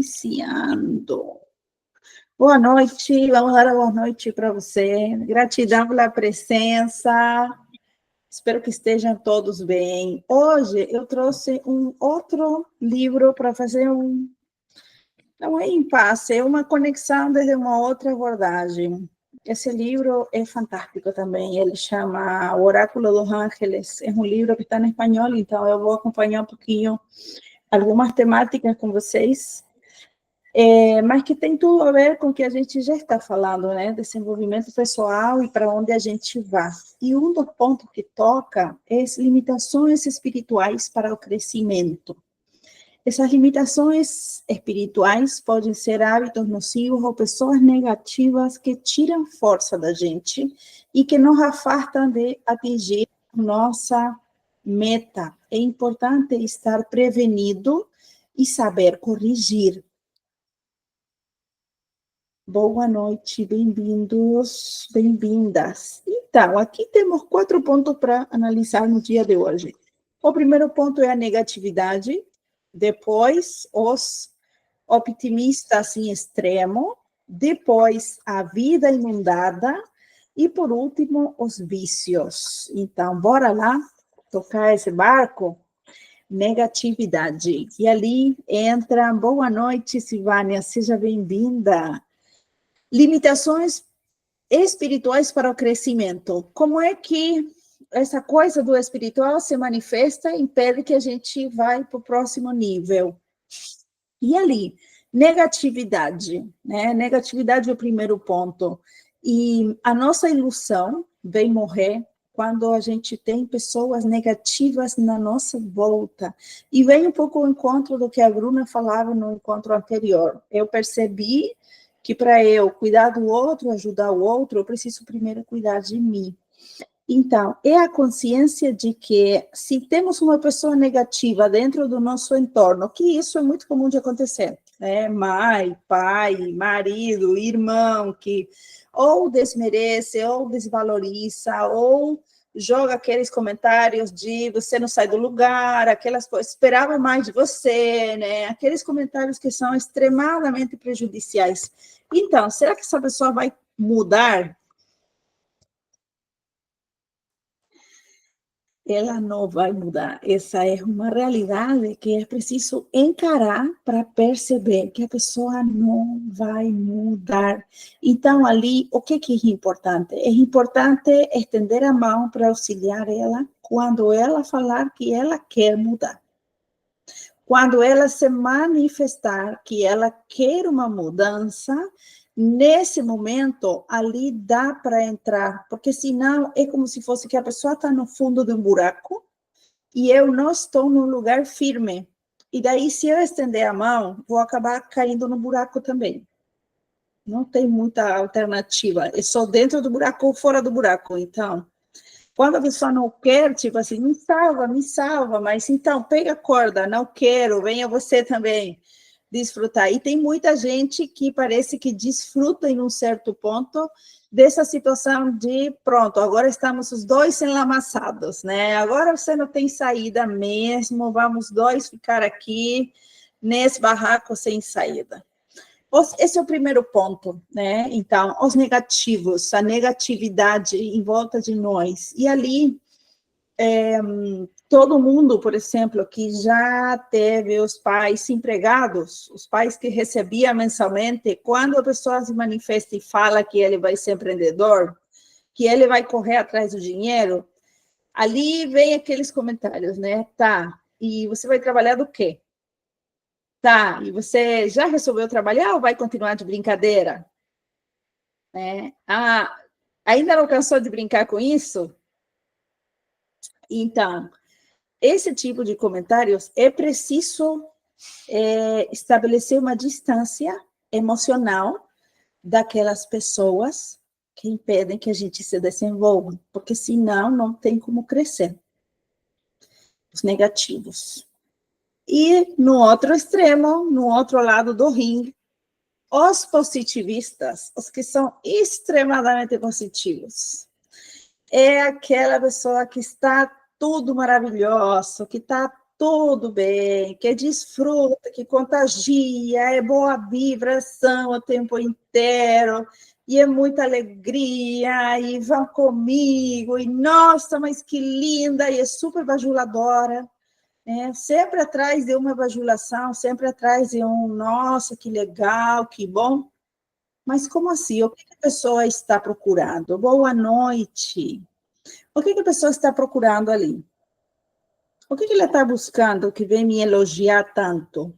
iniciando. Boa noite, vamos dar a boa noite para você. Gratidão pela presença. Espero que estejam todos bem. Hoje eu trouxe um outro livro para fazer não é impasse, é uma conexão desde uma outra abordagem. Esse livro é fantástico também, ele chama O Oráculo dos Ángeles, é um livro que está em espanhol, então eu vou acompanhar um pouquinho algumas temáticas com vocês, mas que tem tudo a ver com o que a gente já está falando, né? Desenvolvimento pessoal e para onde a gente vai. E um dos pontos que toca é as limitações espirituais para o crescimento. Essas limitações espirituais podem ser hábitos nocivos ou pessoas negativas que tiram força da gente e que nos afastam de atingir nossa meta. É importante estar prevenido e saber corrigir. Boa noite, bem-vindos, bem-vindas. Então, aqui temos 4 pontos para analisar no dia de hoje. O primeiro ponto é a negatividade, depois os optimistas em extremo, depois a vida inundada e, por último, os vícios. Então, bora lá tocar esse barco? Negatividade. E ali entra, boa noite, Silvânia, seja bem-vinda. Limitações espirituais para o crescimento. Como é que essa coisa do espiritual se manifesta e impede que a gente vá para o próximo nível? E ali, negatividade, né? Negatividade é o primeiro ponto. E a nossa ilusão vem morrer quando a gente tem pessoas negativas na nossa volta. E vem um pouco ao encontro do que a Bruna falava no encontro anterior. Eu percebi que para eu cuidar do outro, ajudar o outro, eu preciso primeiro cuidar de mim. Então, é a consciência de que se temos uma pessoa negativa dentro do nosso entorno, que isso é muito comum de acontecer, né? Mãe, pai, marido, irmão, que ou desmerece, ou desvaloriza, ou joga aqueles comentários de você não sai do lugar, aquelas coisas, esperava mais de você, né? Aqueles comentários que são extremamente prejudiciais. Então, será que essa pessoa vai mudar? Ela não vai mudar. Essa é uma realidade que é preciso encarar para perceber que a pessoa não vai mudar. Então, ali, o que é importante? É importante estender a mão para auxiliar ela quando ela falar que ela quer mudar. Quando ela se manifestar que ela quer uma mudança, nesse momento, ali dá para entrar, porque senão é como se fosse que a pessoa está no fundo de um buraco e eu não estou num lugar firme. E daí, se eu estender a mão, vou acabar caindo no buraco também. Não tem muita alternativa. É só dentro do buraco ou fora do buraco. Então, quando a pessoa não quer, tipo assim, me salva, mas então, pega a corda, não quero, venha você também desfrutar. E tem muita gente que parece que desfruta em um certo ponto dessa situação de, pronto, agora estamos os dois enlamaçados, né? Agora você não tem saída mesmo, vamos dois ficar aqui nesse barraco sem saída. Esse é o primeiro ponto, né? Então, os negativos, a negatividade em volta de nós. E ali, todo mundo, por exemplo, que já teve os pais empregados, os pais que recebiam mensalmente, quando a pessoa se manifesta e fala que ele vai ser empreendedor, que ele vai correr atrás do dinheiro, ali vem aqueles comentários, né? Tá, e você vai trabalhar do quê? Tá, e você já resolveu trabalhar ou vai continuar de brincadeira? Né? Ah, ainda não cansou de brincar com isso? Então, esse tipo de comentários é preciso estabelecer uma distância emocional daquelas pessoas que impedem que a gente se desenvolva, porque senão não tem como crescer. Os negativos. E no outro extremo, no outro lado do ringue, os positivistas, os que são extremadamente positivos. É aquela pessoa que está tudo maravilhoso, que está tudo bem, que desfruta, que contagia, é boa vibração o tempo inteiro, e é muita alegria, e vão comigo, e nossa, mas que linda, e é super bajuladora, né? Sempre atrás de uma bajulação, sempre atrás de um, nossa, que legal, que bom. Mas como assim? O que a pessoa está procurando? Boa noite. O que a pessoa está procurando ali? O que ela está buscando que vem me elogiar tanto?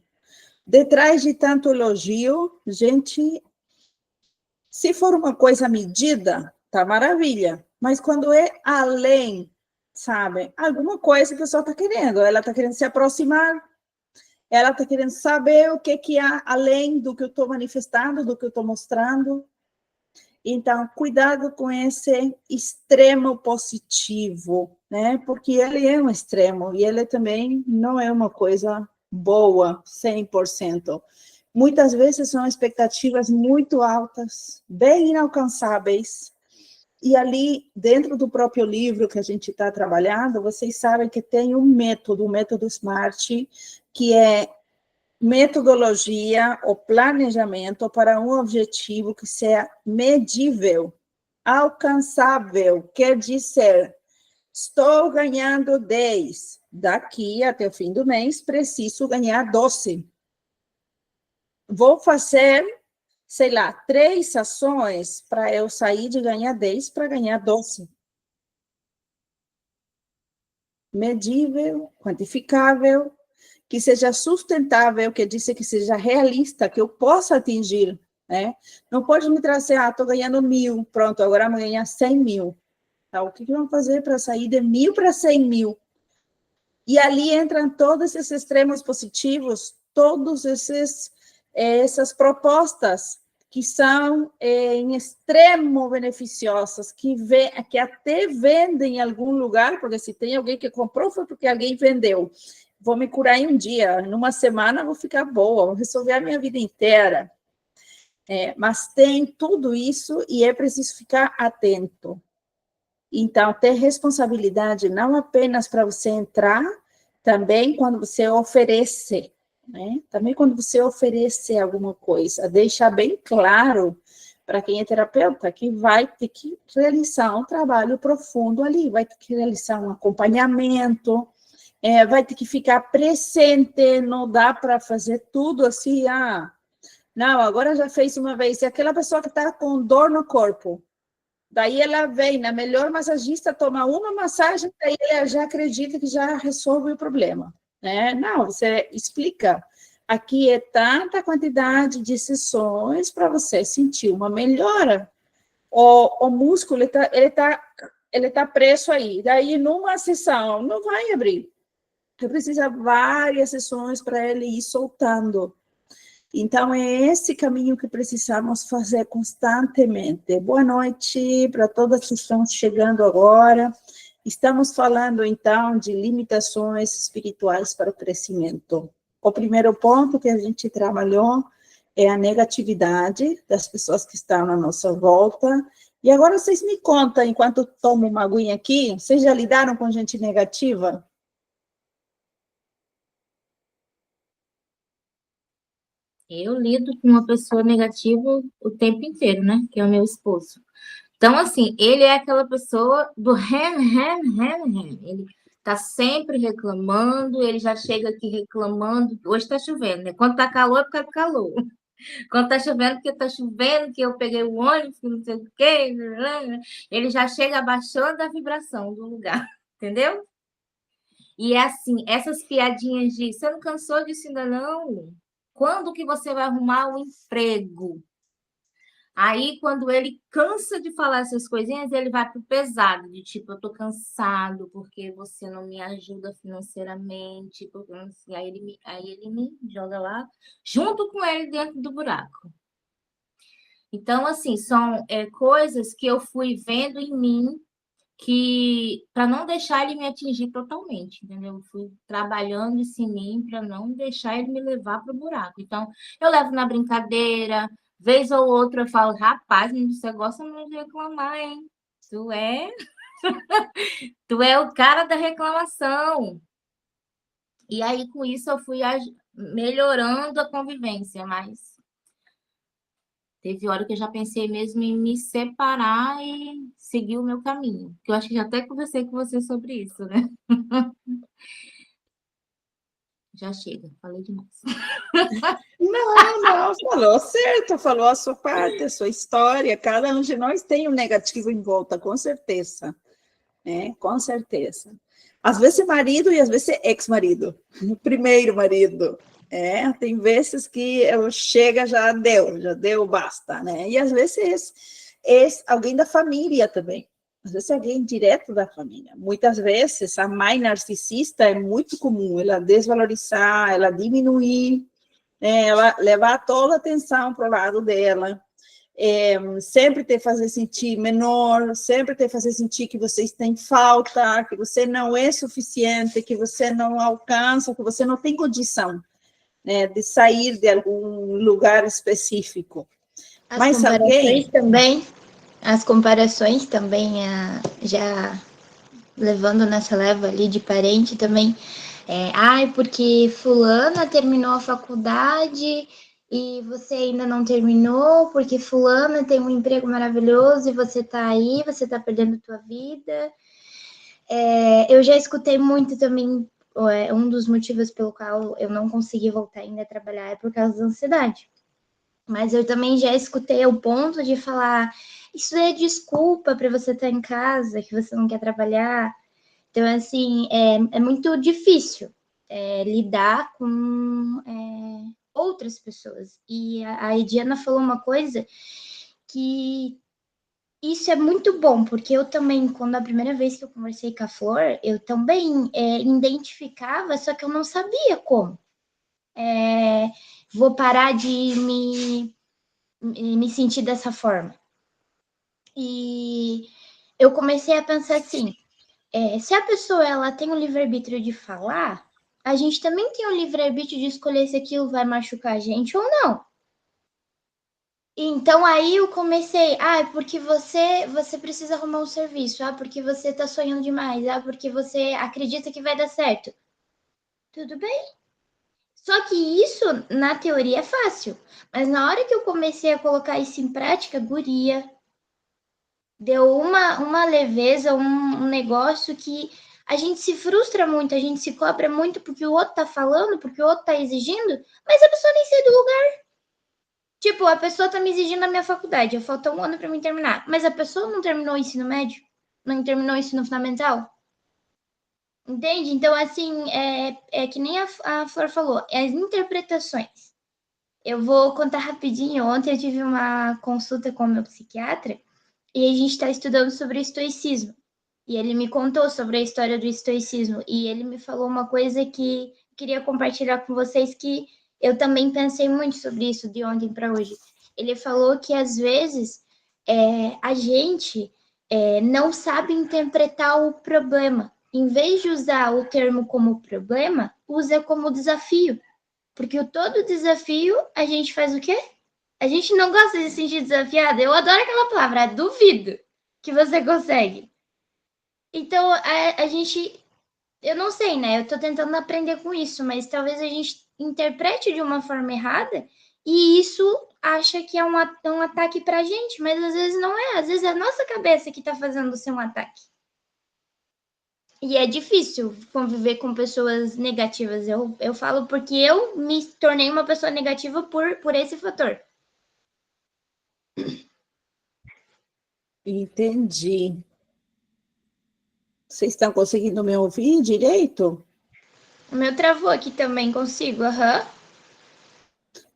Detrás de tanto elogio, gente, se for uma coisa medida, tá maravilha. Mas quando é além, sabe? Alguma coisa que a pessoa está querendo. Ela está querendo se aproximar, ela está querendo saber o que há além do que eu estou manifestando, do que eu estou mostrando. Então, cuidado com esse extremo positivo, né? Porque ele é um extremo e ele também não é uma coisa boa, 100%. Muitas vezes são expectativas muito altas, bem inalcançáveis. E ali, dentro do próprio livro que a gente está trabalhando, vocês sabem que tem um método, o método SMART, que é metodologia ou planejamento para um objetivo que seja medível, alcançável, quer dizer, estou ganhando 10, daqui até o fim do mês preciso ganhar 12. Vou fazer, sei lá, 3 ações para eu sair de ganhar 10 para ganhar 12. Medível, quantificável, que seja sustentável, que disse que seja realista, que eu possa atingir, né? Não pode me trazer, estou ganhando 1.000, pronto, agora vou ganhar 100.000. Tá? O que vamos fazer para sair de 1.000 para 100.000? E ali entram todos esses extremos positivos, todos essas propostas que são em extremo beneficiosas, que até vendem em algum lugar, porque se tem alguém que comprou, foi porque alguém vendeu. Vou me curar em um dia, numa semana vou ficar boa, vou resolver a minha vida inteira. Mas tem tudo isso e é preciso ficar atento. Então, ter responsabilidade não apenas para você entrar, também quando você oferece, né? Também quando você oferece alguma coisa, deixar bem claro para quem é terapeuta que vai ter que realizar um trabalho profundo ali, vai ter que realizar um acompanhamento, vai ter que ficar presente, não dá para fazer tudo assim, não, agora já fez uma vez, e aquela pessoa que está com dor no corpo, daí ela vem, na melhor massagista, toma uma massagem, daí ela já acredita que já resolve o problema, né? Não, você explica, aqui é tanta quantidade de sessões para você sentir uma melhora. O músculo, ele tá preso aí, daí numa sessão não vai abrir, você precisa várias sessões para ele ir soltando. Então, é esse caminho que precisamos fazer constantemente. Boa noite para todas que estão chegando agora. Estamos falando, então, de limitações espirituais para o crescimento. O primeiro ponto que a gente trabalhou é a negatividade das pessoas que estão à nossa volta. E agora vocês me contam, enquanto eu tomo uma aguinha aqui, vocês já lidaram com gente negativa? Eu lido com uma pessoa negativa o tempo inteiro, né? Que é o meu esposo. Então, assim, ele é aquela pessoa do rem, rem, rem, rem. Ele tá sempre reclamando, ele já chega aqui reclamando. Hoje tá chovendo, né? Quando tá calor, é por causa do calor. Quando tá chovendo, porque tá chovendo, que eu peguei o ônibus, que não sei o quê. Ele já chega abaixando a vibração do lugar, entendeu? E é assim, essas piadinhas de você não cansou disso ainda não? Quando que você vai arrumar um emprego? Aí, quando ele cansa de falar essas coisinhas, ele vai pro pesado, de tipo, eu tô cansado porque você não me ajuda financeiramente, porque eu não sei. Aí ele me joga lá, junto com ele dentro do buraco. Então, assim, são coisas que eu fui vendo em mim que para não deixar ele me atingir totalmente, entendeu? Eu fui trabalhando isso em mim para não deixar ele me levar para o buraco. Então, eu levo na brincadeira, vez ou outra eu falo, rapaz, você gosta muito de reclamar, hein? Tu é, tu é o cara da reclamação. E aí, com isso, eu fui melhorando a convivência, mas teve hora que eu já pensei mesmo em me separar e seguir o meu caminho. Que eu acho que já até conversei com você sobre isso, né? Já chega, falei demais. Não, não, falou certo, falou a sua parte, a sua história. Cada um de nós tem um negativo em volta, com certeza, né? Com certeza. Às vezes é marido e às vezes é ex-marido, o primeiro marido. Tem vezes que chega, já deu, basta, né? E às vezes é alguém da família também. Às vezes é alguém direto da família. Muitas vezes a mãe narcisista é muito comum, ela desvalorizar, ela diminuir, né? Ela levar toda a atenção para o lado dela. Sempre te fazer sentir menor, sempre te fazer sentir que vocês têm falta, que você não é suficiente, que você não alcança, que você não tem condição, né, de sair de algum lugar específico. As Mas comparações alguém... também, as comparações também, já levando nessa leva ali de parente também, ai, porque fulana terminou a faculdade e você ainda não terminou, porque fulana tem um emprego maravilhoso e você tá aí, você tá perdendo tua vida. Eu já escutei muito também, um dos motivos pelo qual eu não consegui voltar ainda a trabalhar é por causa da ansiedade. Mas eu também já escutei ao ponto de falar, isso é desculpa para você estar em casa, que você não quer trabalhar. Então, assim, é muito difícil lidar com outras pessoas. E a Ediana falou uma coisa que isso é muito bom, porque eu também, quando a primeira vez que eu conversei com a Flor, eu também identificava, só que eu não sabia como. Vou parar de me sentir dessa forma. E eu comecei a pensar assim, se a pessoa ela tem o livre-arbítrio de falar, a gente também tem o livre-arbítrio de escolher se aquilo vai machucar a gente ou não. Então aí eu comecei, porque você precisa arrumar um serviço, porque você tá sonhando demais, porque você acredita que vai dar certo. Tudo bem. Só que isso, na teoria, é fácil. Mas na hora que eu comecei a colocar isso em prática, guria, deu uma leveza, um negócio que a gente se frustra muito, a gente se cobra muito porque o outro tá falando, porque o outro tá exigindo, mas a pessoa nem sai do lugar. Tipo, a pessoa tá me exigindo a minha faculdade, falta um ano para mim terminar, mas a pessoa não terminou o ensino médio, não terminou o ensino fundamental. Entende? Então, assim, é que nem a Flor falou, as interpretações. Eu vou contar rapidinho. Ontem eu tive uma consulta com o meu psiquiatra e a gente está estudando sobre o estoicismo. E ele me contou sobre a história do estoicismo. E ele me falou uma coisa que queria compartilhar com vocês, que eu também pensei muito sobre isso de ontem para hoje. Ele falou que, às vezes, a gente não sabe interpretar o problema. Em vez de usar o termo como problema, usa como desafio. Porque todo desafio, a gente faz o quê? A gente não gosta de se sentir desafiada. Eu adoro aquela palavra, duvido que você consegue. Então, a gente... Eu não sei, né? Eu tô tentando aprender com isso, mas talvez a gente interprete de uma forma errada e isso acha que é um ataque pra gente, mas às vezes não é. Às vezes é a nossa cabeça que tá fazendo ser um ataque. E é difícil conviver com pessoas negativas. Eu falo porque eu me tornei uma pessoa negativa por esse fator. Entendi. Vocês estão conseguindo me ouvir direito? O meu travou aqui também, consigo, aham.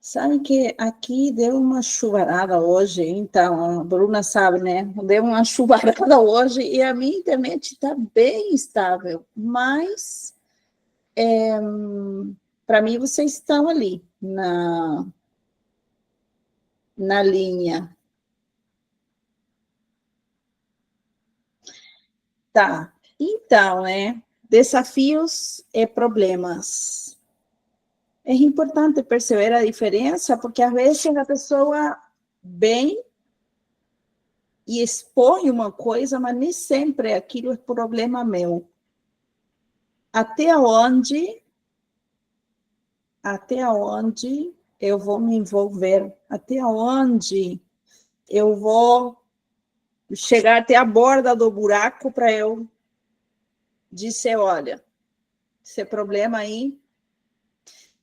Sabe que aqui deu uma chuvarada hoje, então, a Bruna sabe, né? Deu uma chuvarada hoje e a minha internet está bem estável, mas para mim vocês estão ali na linha. Tá, então, né? Desafios e problemas. É importante perceber a diferença, porque às vezes a pessoa vem e expõe uma coisa, mas nem sempre aquilo é problema meu. Até onde até onde eu vou me envolver, até onde eu vou chegar até a borda do buraco para eu dizer, olha, esse problema aí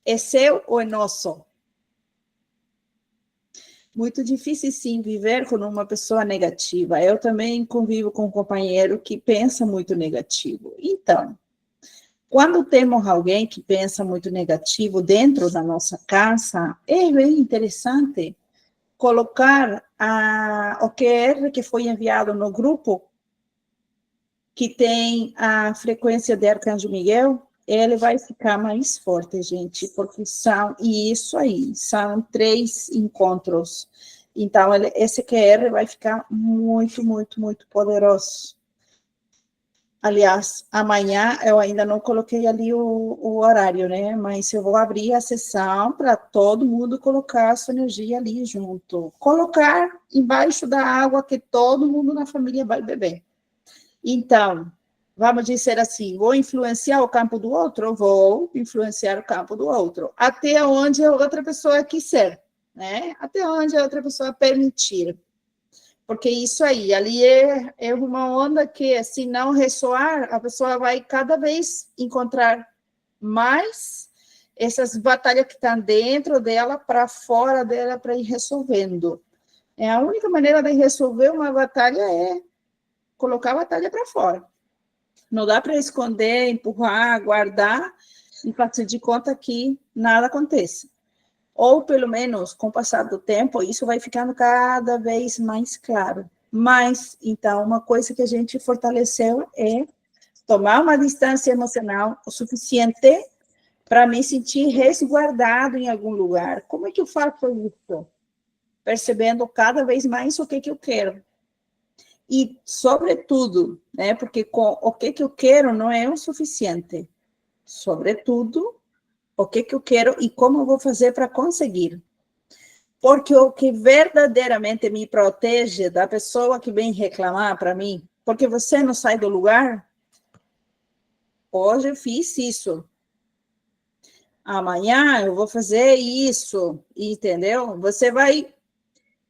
é seu ou é nosso? Muito difícil, sim, viver com uma pessoa negativa. Eu também convivo com um companheiro que pensa muito negativo. Então, quando temos alguém que pensa muito negativo dentro da nossa casa, é bem interessante colocar o QR que foi enviado no grupo, que tem a frequência de Arcanjo Miguel, ele vai ficar mais forte, gente, porque são 3 encontros. Então, esse QR vai ficar muito, muito, muito poderoso. Aliás, amanhã eu ainda não coloquei ali o horário, né? Mas eu vou abrir a sessão para todo mundo colocar a sua energia ali junto. Colocar embaixo da água que todo mundo na família vai beber. Então, vamos dizer assim, vou influenciar o campo do outro? Vou influenciar o campo do outro. Até onde a outra pessoa quiser, né? Até onde a outra pessoa permitir. Porque isso aí, ali é uma onda que, se não ressoar, a pessoa vai cada vez encontrar mais essas batalhas que estão dentro dela, para fora dela, para ir resolvendo. A única maneira de resolver uma batalha é colocar a batalha para fora. Não dá para esconder, empurrar, guardar e fazer de conta que nada aconteça. Ou, pelo menos, com o passar do tempo, isso vai ficando cada vez mais claro. Mas, então, uma coisa que a gente fortaleceu é tomar uma distância emocional o suficiente para me sentir resguardado em algum lugar. Como é que eu faço isso? Percebendo cada vez mais o que eu quero. E, sobretudo, né, porque o que eu quero não é o suficiente. Sobretudo, o que eu quero e como eu vou fazer para conseguir. Porque o que verdadeiramente me protege da pessoa que vem reclamar para mim, porque você não sai do lugar, hoje eu fiz isso, amanhã eu vou fazer isso, entendeu? Você vai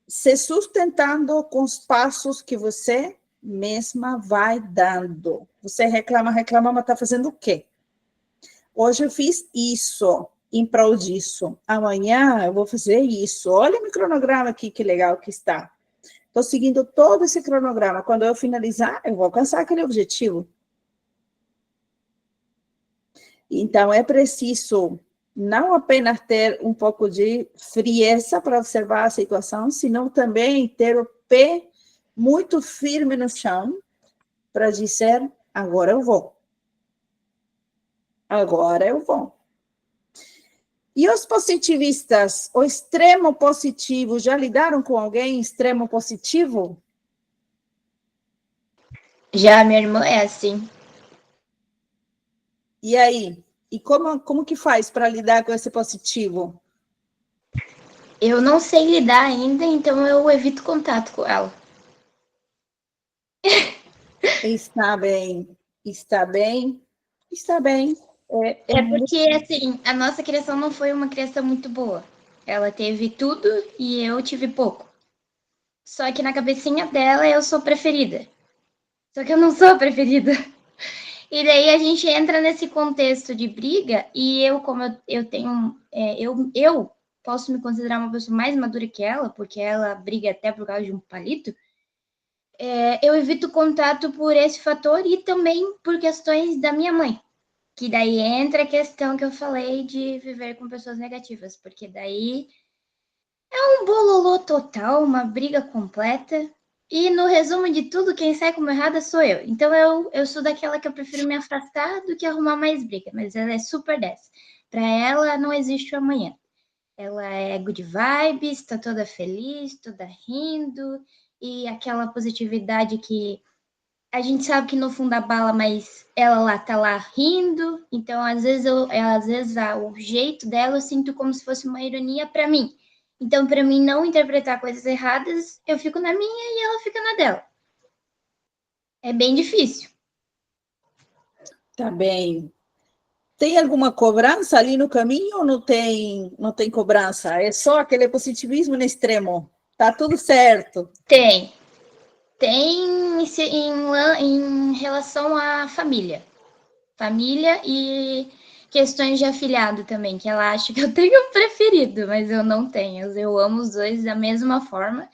se sustentando com os passos que você mesma vai dando. Você reclama, mas está fazendo o quê? Hoje eu fiz isso, em prol disso. Amanhã eu vou fazer isso. Olha o meu cronograma aqui, que legal que está. Estou seguindo todo esse cronograma. Quando eu finalizar, eu vou alcançar aquele objetivo. Então, é preciso não apenas ter um pouco de frieza para observar a situação, senão também ter o pé muito firme no chão para dizer, agora eu vou. Agora eu vou. E os positivistas, o extremo positivo, já lidaram com alguém extremo positivo? Já minha irmã é assim. E aí? E como que faz para lidar com esse positivo? Eu não sei lidar ainda, então eu evito contato com ela. Está bem, está bem, está bem. É porque, assim, a nossa criação não foi uma criação muito boa. Ela teve tudo e eu tive pouco. Só que na cabecinha dela eu sou preferida. Só que eu não sou preferida. E daí a gente entra nesse contexto de briga e eu, como eu tenho... eu posso me considerar uma pessoa mais madura que ela, porque ela briga até por causa de um palito. Eu evito contato por esse fator e também por questões da minha mãe. Que daí entra a questão que eu falei de viver com pessoas negativas, porque daí é um bololô total, uma briga completa. E no resumo de tudo, quem sai como errada sou eu. Então eu sou daquela que eu prefiro me afastar do que arrumar mais briga, mas ela é super dessa. Para ela não existe o amanhã. Ela é good vibes, tá toda feliz, toda rindo, e aquela positividade que a gente sabe que no fundo da bala, mas ela lá tá lá rindo, então às vezes o jeito dela eu sinto como se fosse uma ironia para mim. Então, para mim não interpretar coisas erradas, eu fico na minha e ela fica na dela. É bem difícil. Tá bem. Tem alguma cobrança ali no caminho ou não tem cobrança? É só aquele positivismo no extremo. Tá tudo certo. Tem. Tem em relação à família. Família e questões de afilhado também, que ela acha que eu tenho um preferido, mas eu não tenho. Eu amo os dois da mesma forma.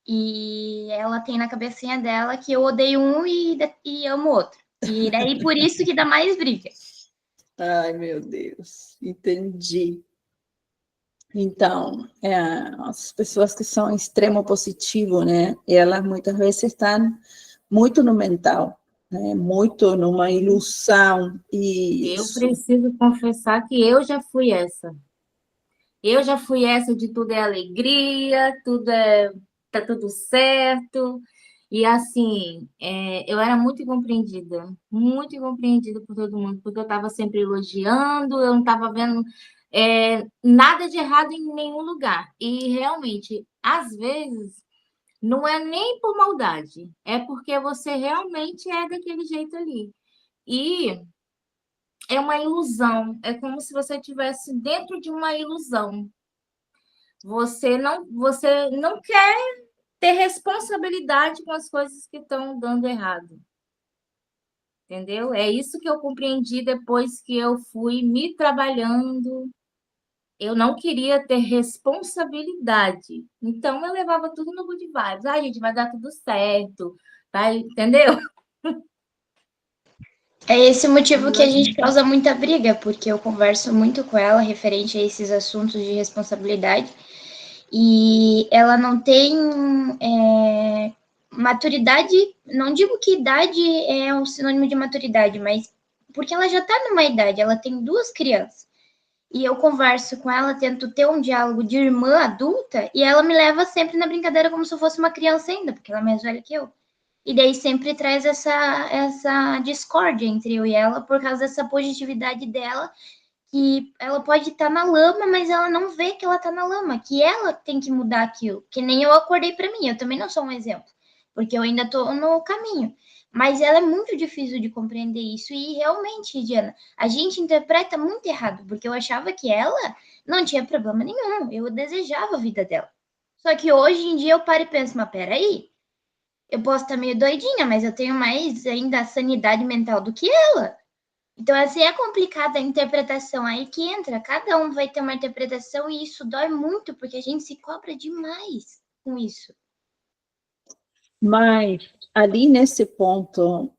E ela tem na cabecinha dela que eu odeio um e amo o outro. E daí por isso que dá mais briga. Ai, meu Deus. Entendi. Então, as pessoas que são extremo positivo, né? Elas muitas vezes estão muito no mental, né? Muito numa ilusão. Eu Isso. preciso confessar que eu já fui essa. Eu já fui essa de tudo é alegria, tá tudo certo. E assim, eu era muito incompreendida por todo mundo, porque eu estava sempre elogiando, eu não estava vendo nada de errado em nenhum lugar. E realmente, às vezes, não é nem por maldade, é porque você realmente é daquele jeito ali. E é uma ilusão, é como se você estivesse dentro de uma ilusão. Você não quer ter responsabilidade com as coisas que estão dando errado. Entendeu? É isso que eu compreendi depois que eu fui me trabalhando. Eu não queria ter responsabilidade. Então, eu levava tudo no good vibes. Ah, gente, vai dar tudo certo. Vai, entendeu? É esse o motivo que a gente causa muita briga, porque eu converso muito com ela referente a esses assuntos de responsabilidade. E ela não tem maturidade, não digo que idade é um sinônimo de maturidade, mas porque ela já está numa idade, ela tem 2 crianças. E eu converso com ela, tento ter um diálogo de irmã adulta, e ela me leva sempre na brincadeira como se eu fosse uma criança ainda, porque ela é mais velha que eu. E daí sempre traz essa discórdia entre eu e ela, por causa dessa positividade dela, que ela pode estar na lama, mas ela não vê que ela está na lama, que ela tem que mudar aquilo. Que nem eu acordei para mim, eu também não sou um exemplo, porque eu ainda estou no caminho. Mas ela é muito difícil de compreender isso, e realmente, Diana, a gente interpreta muito errado, porque eu achava que ela não tinha problema nenhum, eu desejava a vida dela. Só que hoje em dia eu paro e penso, mas peraí, eu posso estar meio doidinha, mas eu tenho mais ainda a sanidade mental do que ela. Então, assim, é complicada a interpretação aí que entra. Cada um vai ter uma interpretação e isso dói muito, porque a gente se cobra demais com isso. Mas ali nesse ponto,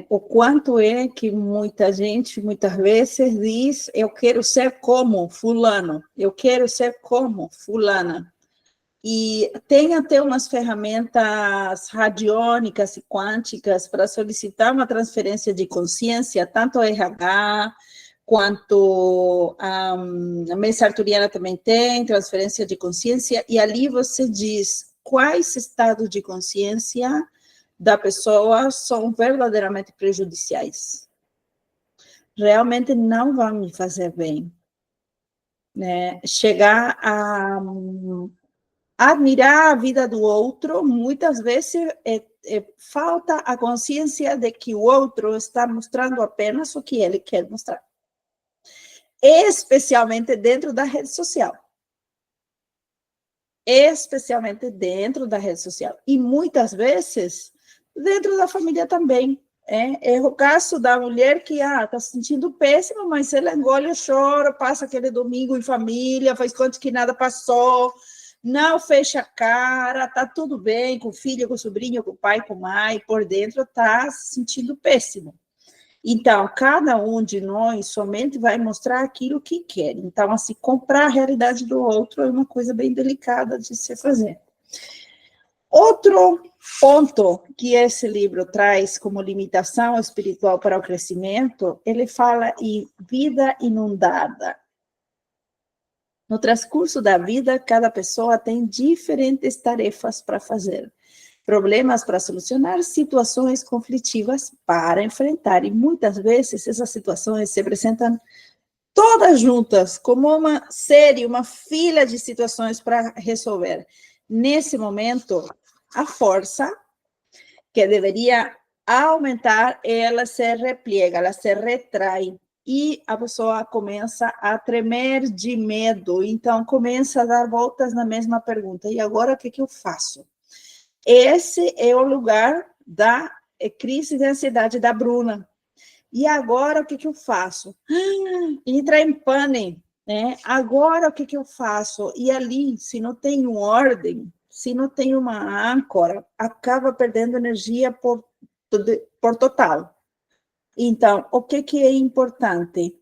o quanto é que muita gente, muitas vezes, diz: eu quero ser como fulano, eu quero ser como fulana. E tem até umas ferramentas radiônicas e quânticas para solicitar uma transferência de consciência, tanto a RH quanto a mesa arturiana também tem transferência de consciência, e ali você diz quais estados de consciência da pessoa são verdadeiramente prejudiciais. Realmente não vão me fazer bem. Né? Chegar a admirar a vida do outro, muitas vezes falta a consciência de que o outro está mostrando apenas o que ele quer mostrar. Especialmente dentro da rede social. Especialmente dentro da rede social. E muitas vezes dentro da família também. É o caso da mulher que está se sentindo péssima, mas ela engole o choro, passa aquele domingo em família, faz conta que nada passou, não fecha a cara, está tudo bem com o filho, com o sobrinho, com o pai, com a mãe, por dentro está se sentindo péssimo. Então, cada um de nós somente vai mostrar aquilo que quer. Então, assim, comprar a realidade do outro é uma coisa bem delicada de se fazer. Outro ponto que esse livro traz como limitação espiritual para o crescimento, ele fala em vida inundada. No transcurso da vida, cada pessoa tem diferentes tarefas para fazer, problemas para solucionar, situações conflitivas para enfrentar. E muitas vezes essas situações se apresentam todas juntas, como uma série, uma fila de situações para resolver. Nesse momento, a força que deveria aumentar, ela se repliega, ela se retrai. e a pessoa começa a tremer de medo, então começa a dar voltas na mesma pergunta, e agora o que eu faço? Esse é o lugar da crise de ansiedade da Bruna. E agora o que eu faço? Entra em pânico, né? Agora o que eu faço? E ali, se não tem ordem, se não tem uma âncora, acaba perdendo energia por total. Então, o que é importante?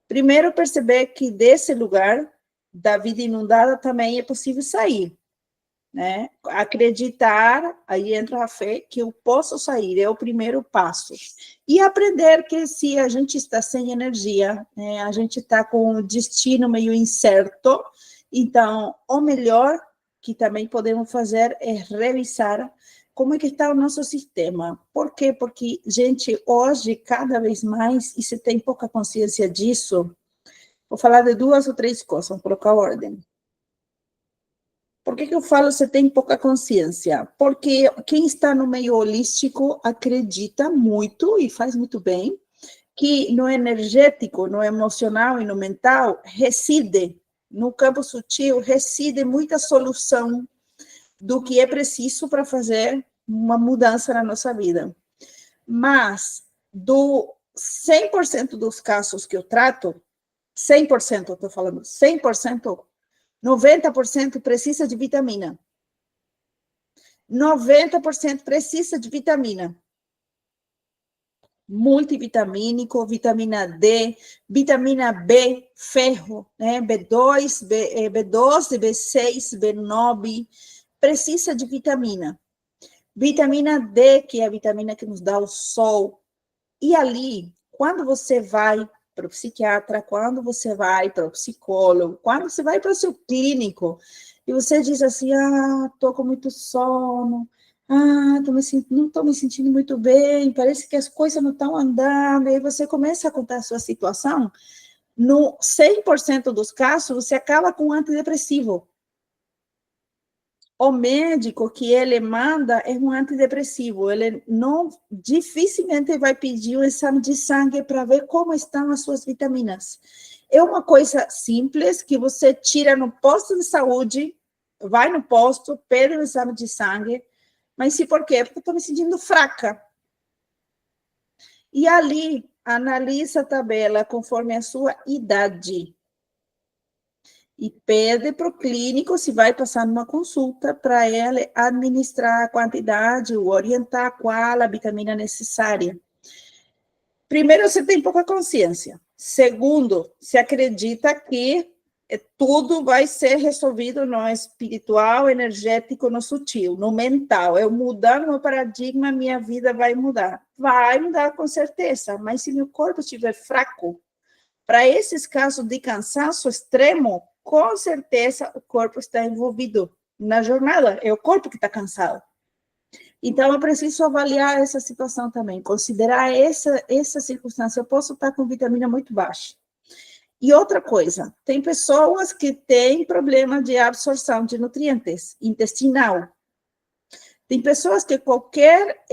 Primeiro, perceber que desse lugar da vida inundada também é possível sair, né? Acreditar, aí entra a fé, que eu posso sair, é o primeiro passo. E aprender que se a gente está sem energia, né, a gente está com o destino meio incerto, então, o melhor que também podemos fazer é revisar como é que está o nosso sistema. Por quê? Porque, gente, hoje, cada vez mais, e se tem pouca consciência disso, vou falar de 2 ou 3 coisas, vamos colocar ordem. Por que eu falo você tem pouca consciência? Porque quem está no meio holístico acredita muito, e faz muito bem, que no energético, no emocional e no mental, reside, no campo sutil, reside muita solução do que é preciso para fazer uma mudança na nossa vida. Mas, do 100% dos casos que eu trato, 100%, eu estou falando, 100%, 90% precisa de vitamina. 90% precisa de vitamina. Multivitamínico, vitamina D, vitamina B, ferro, né? B2, B12, B6, B9, precisa de vitamina. Vitamina D, que é a vitamina que nos dá o sol. E ali, quando você vai para o psiquiatra, quando você vai para o psicólogo, quando você vai para o seu clínico, e você diz assim, estou com muito sono, não estou me sentindo muito bem, parece que as coisas não estão andando, e aí você começa a contar a sua situação, no 100% dos casos, você acaba com um antidepressivo. O médico que ele manda é um antidepressivo, ele não dificilmente vai pedir um exame de sangue para ver como estão as suas vitaminas. É uma coisa simples que você tira no posto de saúde, vai no posto, pede um exame de sangue, mas sim por quê? Porque eu estou me sentindo fraca. E ali, analisa a tabela conforme a sua idade. E pede para o clínico se vai passar numa consulta para ele administrar a quantidade, ou orientar qual a vitamina necessária. Primeiro, você tem pouca consciência. Segundo, você acredita que tudo vai ser resolvido no espiritual, energético, no sutil, no mental. Eu mudar meu paradigma, minha vida vai mudar. Vai mudar com certeza, mas se meu corpo estiver fraco, para esses casos de cansaço extremo, com certeza o corpo está envolvido na jornada, é o corpo que está cansado. Então, eu preciso avaliar essa situação também, considerar essa circunstância. Eu posso estar com vitamina muito baixa. E outra coisa, tem pessoas que têm problema de absorção de nutrientes intestinal. Tem pessoas que qualquer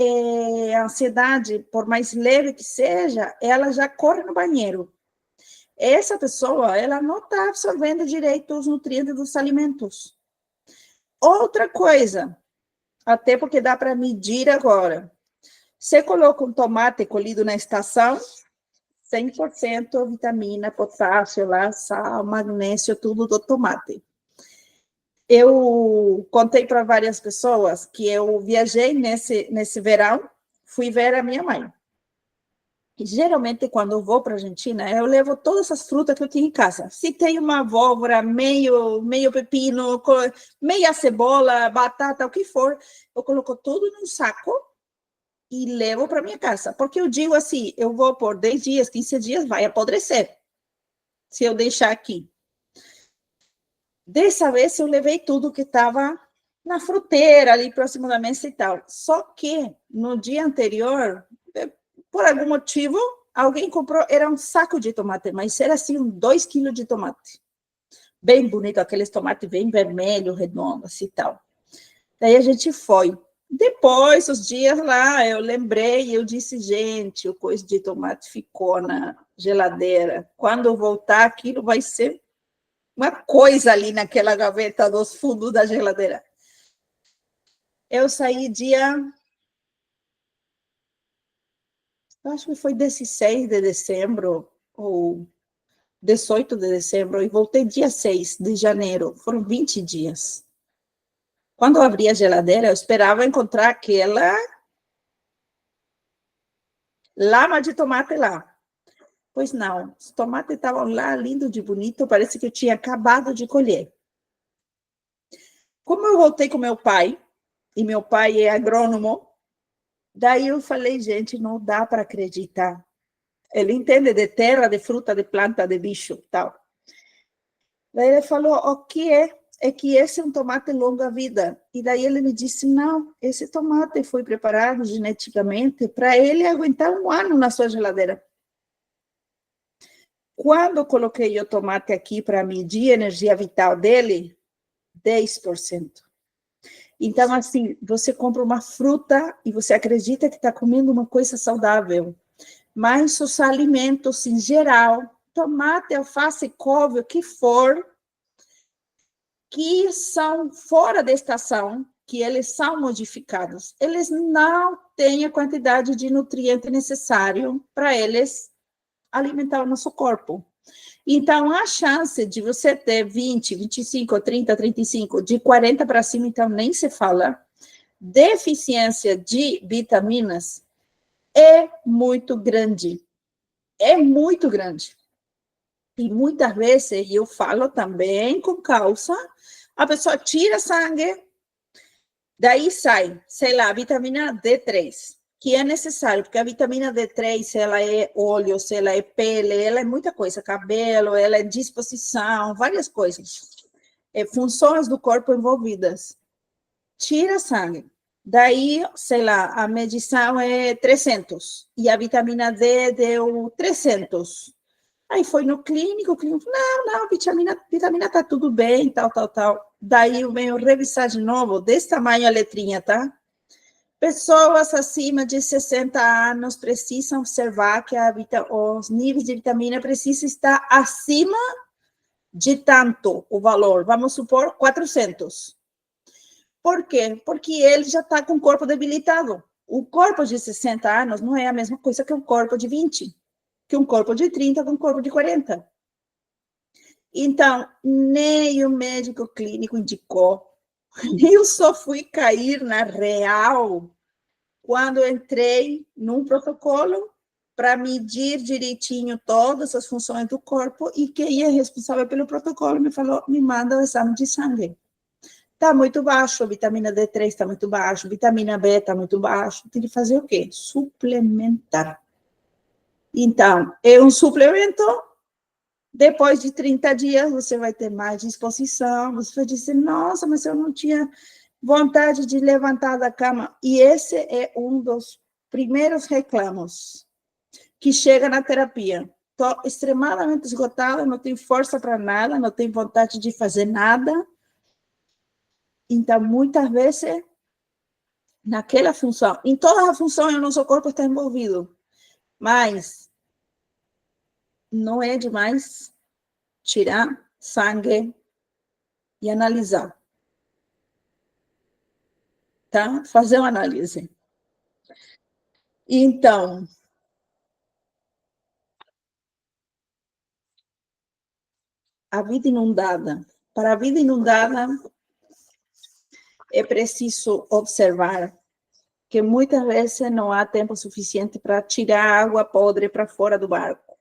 ansiedade, por mais leve que seja, ela já corre no banheiro. Essa pessoa, ela não está absorvendo direito os nutrientes dos alimentos. Outra coisa, até porque dá para medir agora. Você coloca um tomate colhido na estação, 100% vitamina, potássio, lá, sal, magnésio, tudo do tomate. Eu contei para várias pessoas que eu viajei nesse verão, fui ver a minha mãe. E, geralmente, quando eu vou para a Argentina, eu levo todas as frutas que eu tinha em casa. Se tem uma abóbora, meio pepino, meia cebola, batata, o que for, eu coloco tudo num saco e levo para minha casa. Porque eu digo assim, eu vou por 10 dias, 15 dias, vai apodrecer, se eu deixar aqui. Dessa vez, eu levei tudo que estava na fruteira, ali próximo da mesa e tal. Só que, no dia anterior, por algum motivo, alguém comprou, era um saco de tomate, mas era assim, 2 quilos de tomate. Bem bonito, aqueles tomates bem vermelhos, redondos e tal. Daí a gente foi. Depois, os dias lá, eu lembrei, eu disse, gente, o coisa de tomate ficou na geladeira. Quando eu voltar, aquilo vai ser uma coisa ali naquela gaveta dos fundos da geladeira. Eu saí dia, acho que foi 16 de dezembro, ou 18 de dezembro, e voltei dia 6 de janeiro. Foram 20 dias. Quando eu abri a geladeira, eu esperava encontrar aquela lama de tomate lá. Pois não, os tomates estavam lá, lindo de bonito, parece que eu tinha acabado de colher. Como eu voltei com meu pai, e meu pai é agrônomo, daí eu falei, gente, não dá para acreditar. Ele entende de terra, de fruta, de planta, de bicho, tal. Daí ele falou, o que é? É que esse é um tomate longa-vida. E daí ele me disse, não, esse tomate foi preparado geneticamente para ele aguentar 1 ano na sua geladeira. Quando eu coloquei o tomate aqui para medir a energia vital dele, 10%. Então, assim, você compra uma fruta e você acredita que está comendo uma coisa saudável, mas os alimentos em geral, tomate, alface, couve, o que for, que são fora da estação, que eles são modificados, eles não têm a quantidade de nutriente necessário para eles alimentar o nosso corpo. Então, a chance de você ter 20, 25, 30, 35, de 40 para cima, então nem se fala, deficiência de vitaminas é muito grande. É muito grande. E muitas vezes, eu falo também com causa, a pessoa tira sangue, daí sai, sei lá, vitamina D3, que é necessário, porque a vitamina D3, se ela é óleo, se ela é pele, ela é muita coisa, cabelo, ela é disposição, várias coisas. Funções do corpo envolvidas. Tira sangue. Daí, sei lá, a medição é 300, e a vitamina D deu 300. Aí foi no clínico, o clínico falou, não, vitamina tá tudo bem, tal. Daí eu venho revisar de novo, desse tamanho a letrinha, tá? Pessoas acima de 60 anos precisam observar que os níveis de vitamina precisam estar acima de tanto o valor, vamos supor 400. Por quê? Porque ele já está com o corpo debilitado. O corpo de 60 anos não é a mesma coisa que um corpo de 20, que um corpo de 30, que um corpo de 40. Então, nem o médico clínico indicou, eu só fui cair na real quando eu entrei num protocolo para medir direitinho todas as funções do corpo, e quem é responsável pelo protocolo me falou, me manda o exame de sangue. Está muito baixo, vitamina D3 está muito baixo, vitamina B está muito baixo, tem que fazer o quê? Suplementar. Então, é um suplemento, depois de 30 dias você vai ter mais disposição, você vai dizer, nossa, mas eu não tinha vontade de levantar da cama. E esse é um dos primeiros reclamos que chega na terapia. Estou extremadamente esgotada, não tenho força para nada, não tenho vontade de fazer nada. Então, muitas vezes, naquela função, em todas as funções, o nosso corpo está envolvido. Mas não é demais tirar sangue e analisar. Tá? Fazer uma análise. Então, a vida inundada. Para a vida inundada, é preciso observar que muitas vezes não há tempo suficiente para tirar a água podre para fora do barco,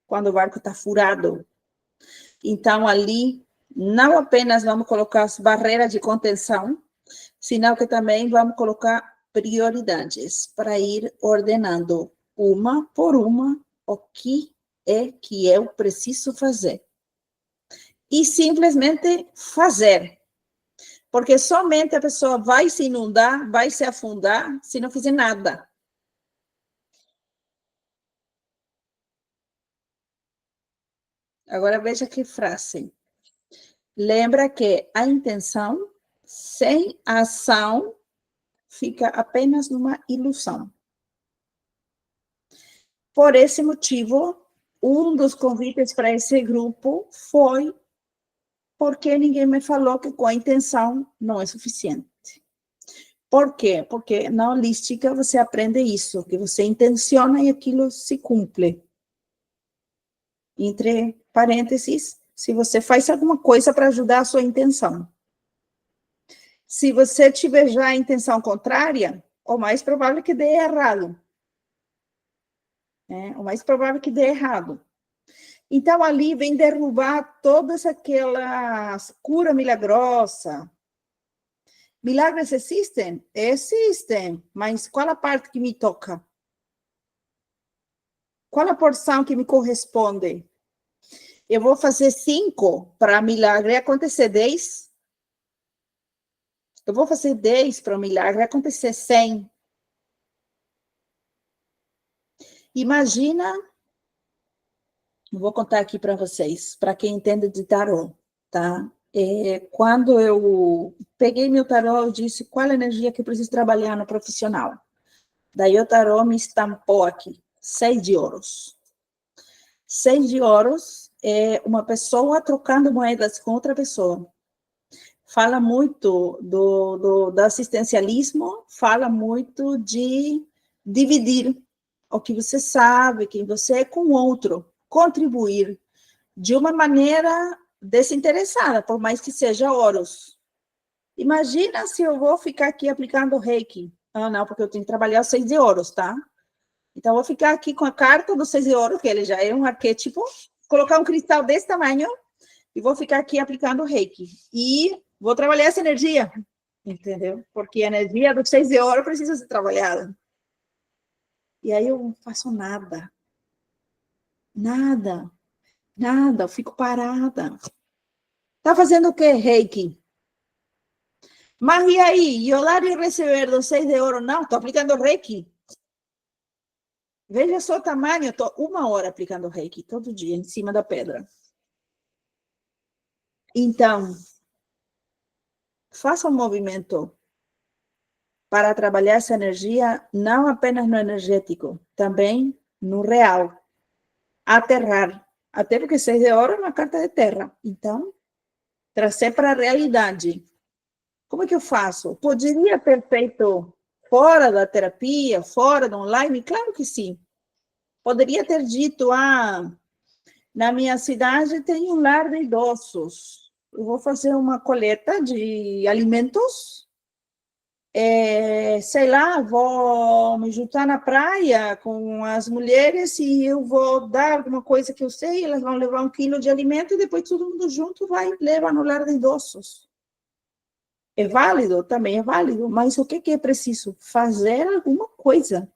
quando o barco está furado. Então, ali, não apenas vamos colocar as barreiras de contenção, senão que também vamos colocar prioridades para ir ordenando uma por uma o que é que eu preciso fazer. E simplesmente fazer. Porque somente a pessoa vai se inundar, vai se afundar, se não fizer nada. Agora veja que frase. Lembra que a intenção sem ação fica apenas numa ilusão. Por esse motivo, um dos convites para esse grupo foi porque ninguém me falou que com a intenção não é suficiente. Por quê? Porque na holística você aprende isso, que você intenciona e aquilo se cumpre. Entre parênteses, se você faz alguma coisa para ajudar a sua intenção. Se você tiver já a intenção contrária, o mais provável é que dê errado. O mais provável é que dê errado. Então, ali vem derrubar todas aquelas cura milagrosa. Milagres existem? Existem, mas qual a parte que me toca? Qual a porção que me corresponde? Eu vou fazer 5 para milagre acontecer 10? Eu vou fazer 10 para o milagre acontecer 100? Imagina, vou contar aqui para vocês, para quem entende de tarô, tá? Quando eu peguei meu tarô, eu disse qual a energia que eu preciso trabalhar no profissional. Daí o tarô me estampou aqui, 6 de ouros. 6 de ouros é uma pessoa trocando moedas com outra pessoa. Fala muito do assistencialismo, fala muito de dividir o que você sabe, quem você é com o outro, contribuir de uma maneira desinteressada, por mais que seja ouros. Imagina se eu vou ficar aqui aplicando reiki. Ah, não, porque eu tenho que trabalhar os 6 de ouros, tá? Então, eu vou ficar aqui com a carta dos 6 de ouros, que ele já é um arquétipo, colocar um cristal desse tamanho e vou ficar aqui aplicando reiki. E vou trabalhar essa energia, entendeu? Porque a energia dos 6 de ouro precisa ser trabalhada. E aí eu não faço nada. Nada. Nada, eu fico parada. Tá fazendo o quê, reiki? Mas e aí? E orar e receber dos 6 de ouro? Não, estou aplicando reiki. Veja só o tamanho, eu estou 1 hora aplicando reiki, todo dia, em cima da pedra. Então, faça um movimento para trabalhar essa energia, não apenas no energético, também no real. Aterrar. Até porque 6 de ouro é uma carta de terra. Então, trazer para a realidade. Como é que eu faço? Poderia ter feito fora da terapia, fora do online? Claro que sim. Poderia ter dito, na minha cidade tem um lar de idosos. Eu vou fazer uma coleta de alimentos. Sei lá, vou me juntar na praia com as mulheres e eu vou dar alguma coisa que eu sei, elas vão levar 1 quilo de alimento e depois todo mundo junto vai levar no lar de idosos. É válido? Também é válido, mas o que é preciso? Fazer alguma coisa.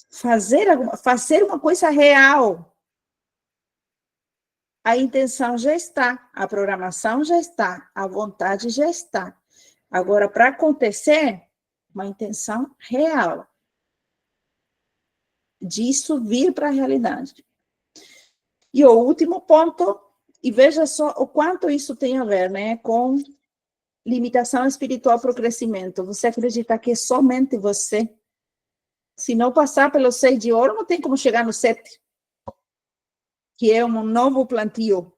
Fazer uma coisa real. A intenção já está, a programação já está, a vontade já está. Agora, para acontecer, uma intenção real. Disso vir para a realidade. E o último ponto, e veja só o quanto isso tem a ver, né, com limitação espiritual para o crescimento. Você acredita que é somente você? Se não passar pelos 6 de ouro, não tem como chegar no 7, que é um novo plantio.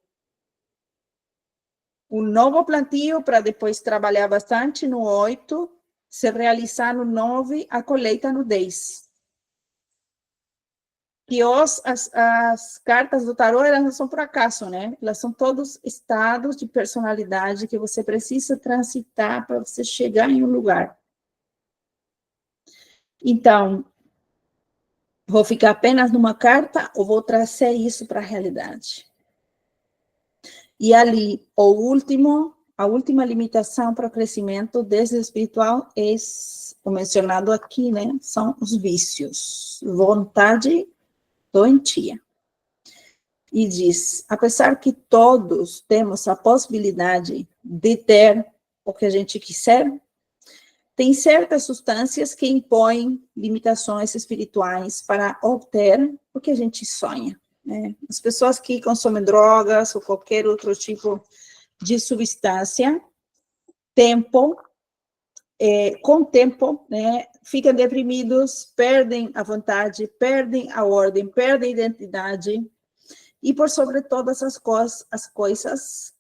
Um novo plantio para depois trabalhar bastante no 8, se realizar no 9, a colheita no 10. E as cartas do tarô, elas não são por acaso, né? Elas são todos estados de personalidade que você precisa transitar para você chegar em um lugar. Então, vou ficar apenas numa carta ou vou trazer isso para a realidade? E ali, a última limitação para o crescimento desde o espiritual é o mencionado aqui, né? São os vícios. Vontade doentia. E diz, apesar que todos temos a possibilidade de ter o que a gente quiser, tem certas substâncias que impõem limitações espirituais para obter o que a gente sonha, né? As pessoas que consomem drogas ou qualquer outro tipo de substância, tempo, com o tempo, né, ficam deprimidos, perdem a vontade, perdem a ordem, perdem a identidade, e por sobre todas as coisas,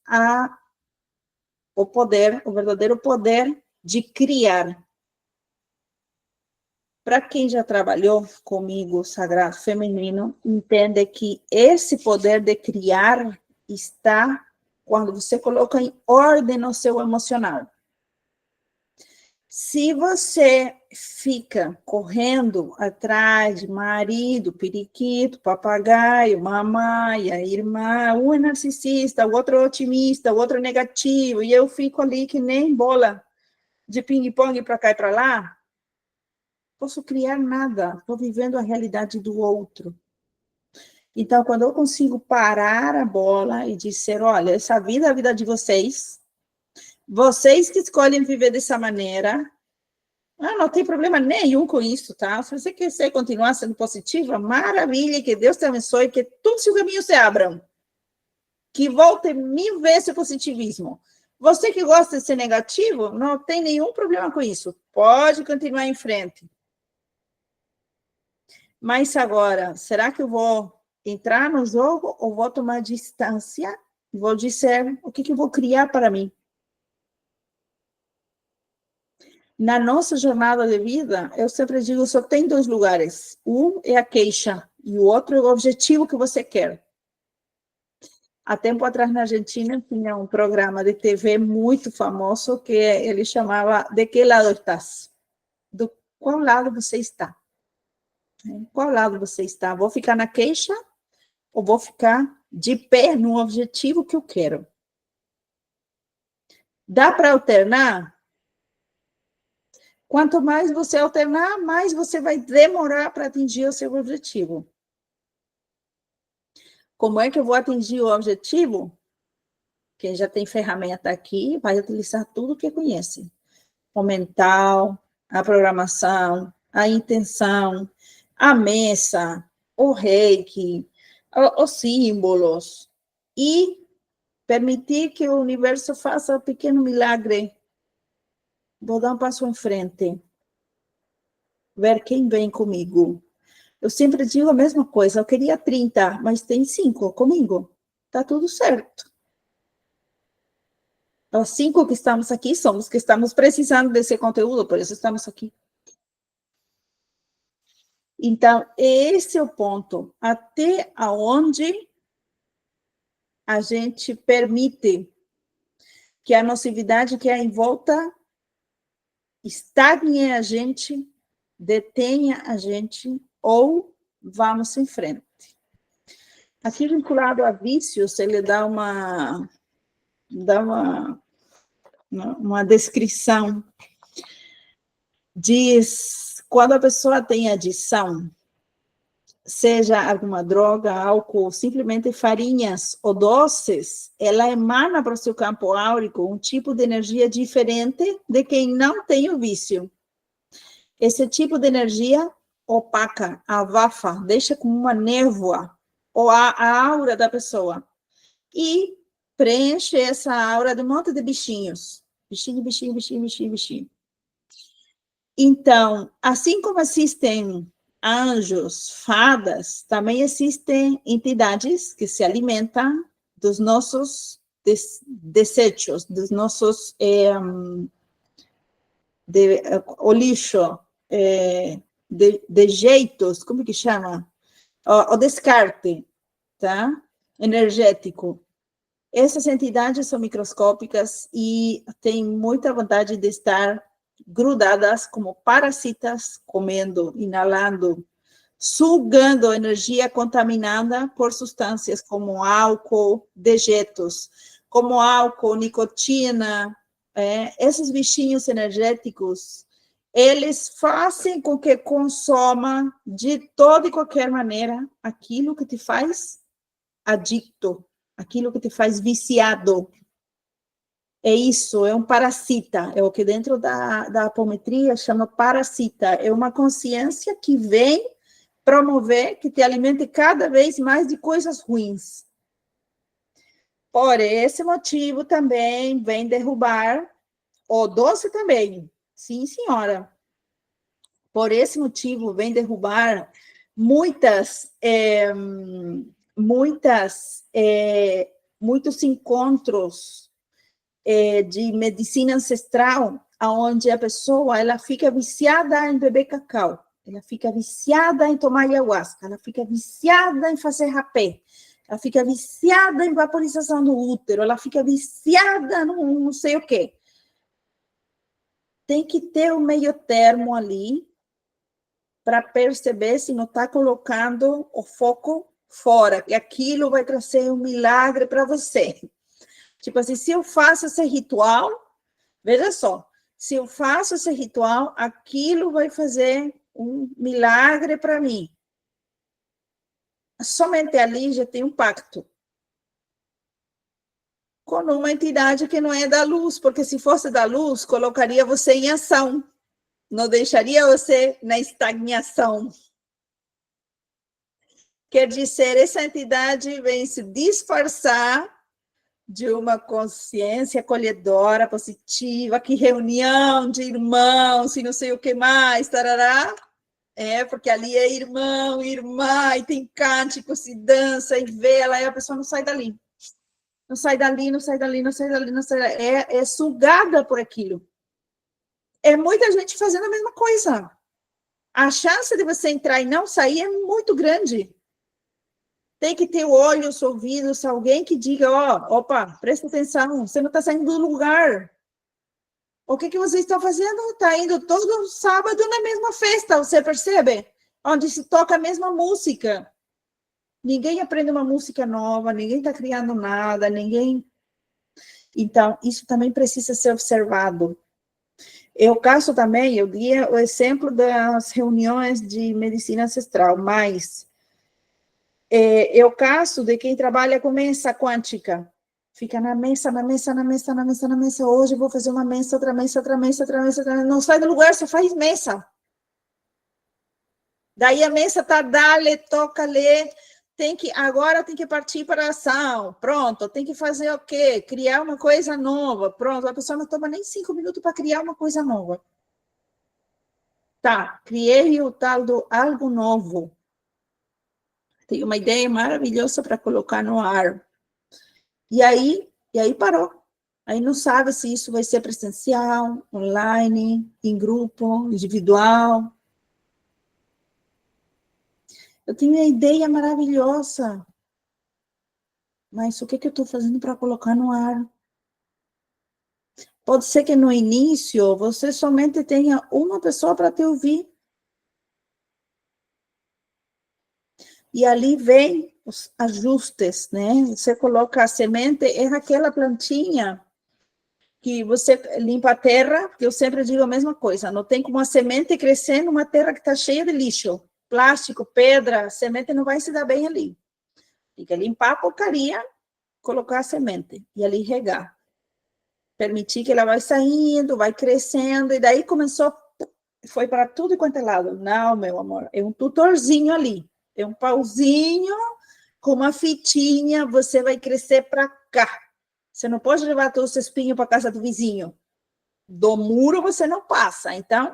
o poder, o verdadeiro poder de criar. Para quem já trabalhou comigo, Sagrado Feminino, entende que esse poder de criar está quando você coloca em ordem no seu emocional. Se você fica correndo atrás de marido, periquito, papagaio, mamãe, irmã, um é narcisista, o outro é otimista, o outro é negativo, e eu fico ali que nem bola de ping-pong para cá e para lá, posso criar nada, estou vivendo a realidade do outro. Então, quando eu consigo parar a bola e dizer, olha, essa vida é a vida de vocês que escolhem viver dessa maneira, não tem problema nenhum com isso, tá? Se você quiser continuar sendo positiva, maravilha, que Deus te abençoe, que todos os caminhos se abram, que volte 1000 vezes o positivismo. Você que gosta de ser negativo, não tem nenhum problema com isso, pode continuar em frente. Mas agora, será que eu vou entrar no jogo ou vou tomar distância? Vou dizer o que eu vou criar para mim? Na nossa jornada de vida, eu sempre digo, só tem 2 lugares. Um é a queixa e o outro é o objetivo que você quer. Há tempo atrás, na Argentina, tinha um programa de TV muito famoso que ele chamava De que lado estás? Do qual lado você está? Qual lado você está? Vou ficar na queixa ou vou ficar de pé no objetivo que eu quero? Dá para alternar? Quanto mais você alternar, mais você vai demorar para atingir o seu objetivo. Como é que eu vou atingir o objetivo? Quem já tem ferramenta aqui vai utilizar tudo que conhece. O mental, a programação, a intenção, a mesa, o reiki, os símbolos, e permitir que o universo faça um pequeno milagre. Vou dar um passo em frente. Ver quem vem comigo. Eu sempre digo a mesma coisa, eu queria 30, mas tem 5 comigo. Tá tudo certo. Os 5 que estamos aqui somos que estamos precisando desse conteúdo, por isso estamos aqui. Então, esse é o ponto. Até onde a gente permite que a nocividade que há em volta estagne a gente, detenha a gente, ou vamos em frente. Aqui, vinculado a vícios, ele dá uma descrição. Diz, quando a pessoa tem adição, seja alguma droga, álcool, simplesmente farinhas ou doces, ela emana para o seu campo áurico um tipo de energia diferente de quem não tem o vício. Esse tipo de energia opaca, abafa, deixa como uma névoa ou a aura da pessoa e preenche essa aura de um monte de bichinhos. Bichinho. Então, assim como existem anjos, fadas, também existem entidades que se alimentam dos nossos desechos, dos nossos o lixo, de jeitos, como que chama? O descarte, tá? Energético. Essas entidades são microscópicas e têm muita vontade de estar grudadas como parasitas, comendo, inalando, sugando energia contaminada por substâncias como álcool, dejetos, como álcool, nicotina. Esses bichinhos energéticos, eles fazem com que consoma de toda e qualquer maneira aquilo que te faz adicto, aquilo que te faz viciado. É isso, é um parasita, é o que dentro da apometria chama parasita, é uma consciência que vem promover que te alimente cada vez mais de coisas ruins. Por esse motivo também vem derrubar o doce também. Sim, senhora. Por esse motivo, vem derrubar muitas, muitos encontros de medicina ancestral, onde a pessoa ela fica viciada em beber cacau, ela fica viciada em tomar ayahuasca, ela fica viciada em fazer rapé, ela fica viciada em vaporização do útero, ela fica viciada no não sei o quê. Tem que ter um meio termo ali para perceber se não está colocando o foco fora, que aquilo vai trazer um milagre para você. Tipo assim, se eu faço esse ritual, veja só, se eu faço esse ritual, aquilo vai fazer um milagre para mim. Somente ali já tem um pacto com uma entidade que não é da luz, porque se fosse da luz, colocaria você em ação, não deixaria você na estagnação. Quer dizer, essa entidade vem se disfarçar de uma consciência acolhedora, positiva, que reunião de irmãos e não sei o que mais, tarará. Porque ali é irmão, irmã, e tem cânticos e dança e vela, e a pessoa não sai dali. Não sai dali, não sai dali, não sai dali, não sai dali. É sugada por aquilo. É muita gente fazendo a mesma coisa. A chance de você entrar e não sair é muito grande. Tem que ter olhos, ouvidos, alguém que diga, opa, presta atenção, você não está saindo do lugar. O que vocês estão fazendo? Está indo todo sábado na mesma festa, você percebe? Onde se toca a mesma música. Ninguém aprende uma música nova, ninguém está criando nada, ninguém... Então, isso também precisa ser observado. Eu caso também, eu dei o exemplo das reuniões de medicina ancestral, mas... é o caso de quem trabalha com mesa quântica. Fica na mesa, na mesa, na mesa, na mesa, na mesa. Hoje eu vou fazer uma mesa, outra mesa, outra mesa, outra mesa, outra mesa. Não sai do lugar, só faz mesa. Daí a mesa tá, dá-lhe, toca-lhe. Agora tem que partir para a ação. Pronto, tem que fazer o quê? Criar uma coisa nova. Pronto, a pessoa não toma nem 5 minutos para criar uma coisa nova. Tá, criei o tal do algo novo. Tem uma ideia maravilhosa para colocar no ar. E aí parou. Aí não sabe se isso vai ser presencial, online, em grupo, individual. Eu tenho uma ideia maravilhosa. Mas o que eu estou fazendo para colocar no ar? Pode ser que no início você somente tenha uma pessoa para te ouvir. E ali vem os ajustes, né? Você coloca a semente, é aquela plantinha que você limpa a terra, que eu sempre digo a mesma coisa, não tem como a semente crescer numa terra que está cheia de lixo, plástico, pedra, a semente não vai se dar bem ali. Tem que limpar a porcaria, colocar a semente e ali regar. Permitir que ela vai saindo, vai crescendo, e daí começou, foi para tudo quanto é lado. Não, meu amor, é um tutorzinho ali, é um pauzinho com uma fitinha, você vai crescer para cá. Você não pode levar todos os espinhos para a casa do vizinho. Do muro você não passa, então.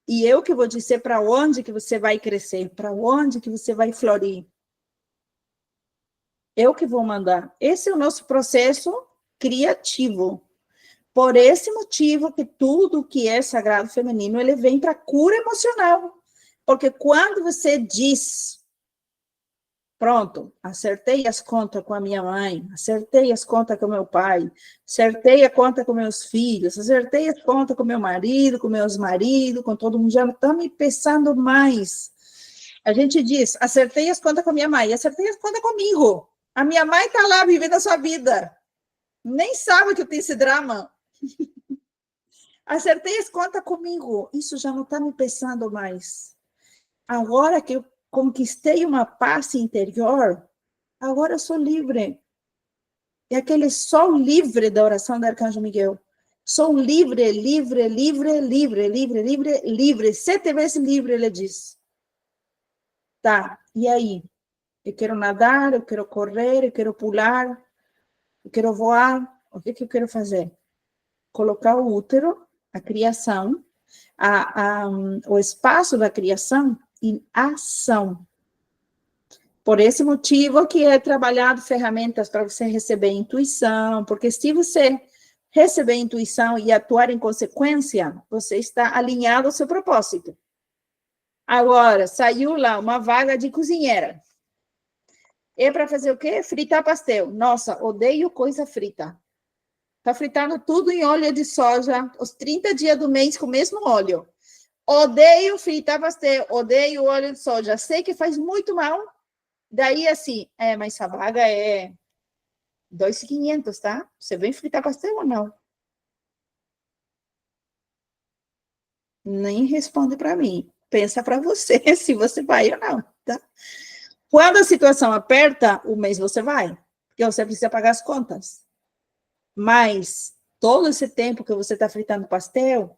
E eu que vou dizer para onde que você vai crescer, para onde que você vai florir. Eu que vou mandar. Esse é o nosso processo criativo. Por esse motivo que tudo que é sagrado feminino, ele vem para cura emocional. Porque quando você diz, pronto, acertei as contas com a minha mãe, acertei as contas com meu pai, acertei a conta com meus filhos, acertei as contas com meu marido, com meus maridos, com todo mundo, já não está me pensando mais. A gente diz, acertei as contas com a minha mãe, acertei as contas comigo. A minha mãe está lá vivendo a sua vida. Nem sabe que eu tenho esse drama. Acertei as contas comigo. Isso já não está me pensando mais. Agora que eu conquistei uma paz interior, agora eu sou livre. É aquele sou livre da oração do Arcanjo Miguel. Sou livre, livre, livre, livre, livre, livre, livre. 7 vezes livre, ele diz. Tá, e aí? Eu quero nadar, eu quero correr, eu quero pular, eu quero voar. O que eu quero fazer? colocar o útero, a criação, o espaço da criação em ação. Por esse motivo que é trabalhado ferramentas para você receber intuição, porque se você receber intuição e atuar em consequência, você está alinhado ao seu propósito. Agora, saiu lá uma vaga de cozinheira. É para fazer o quê? Fritar pastel. Nossa, odeio coisa frita. Está fritando tudo em óleo de soja, os 30 dias do mês com o mesmo óleo. Odeio fritar pastel, odeio óleo de soja. Sei que faz muito mal. Daí, assim, mas essa vaga é 2.500, tá? Você vem fritar pastel ou não? Nem responde para mim. Pensa para você se você vai ou não, tá? Quando a situação aperta, o mês você vai, porque você precisa pagar as contas. Mas todo esse tempo que você está fritando pastel,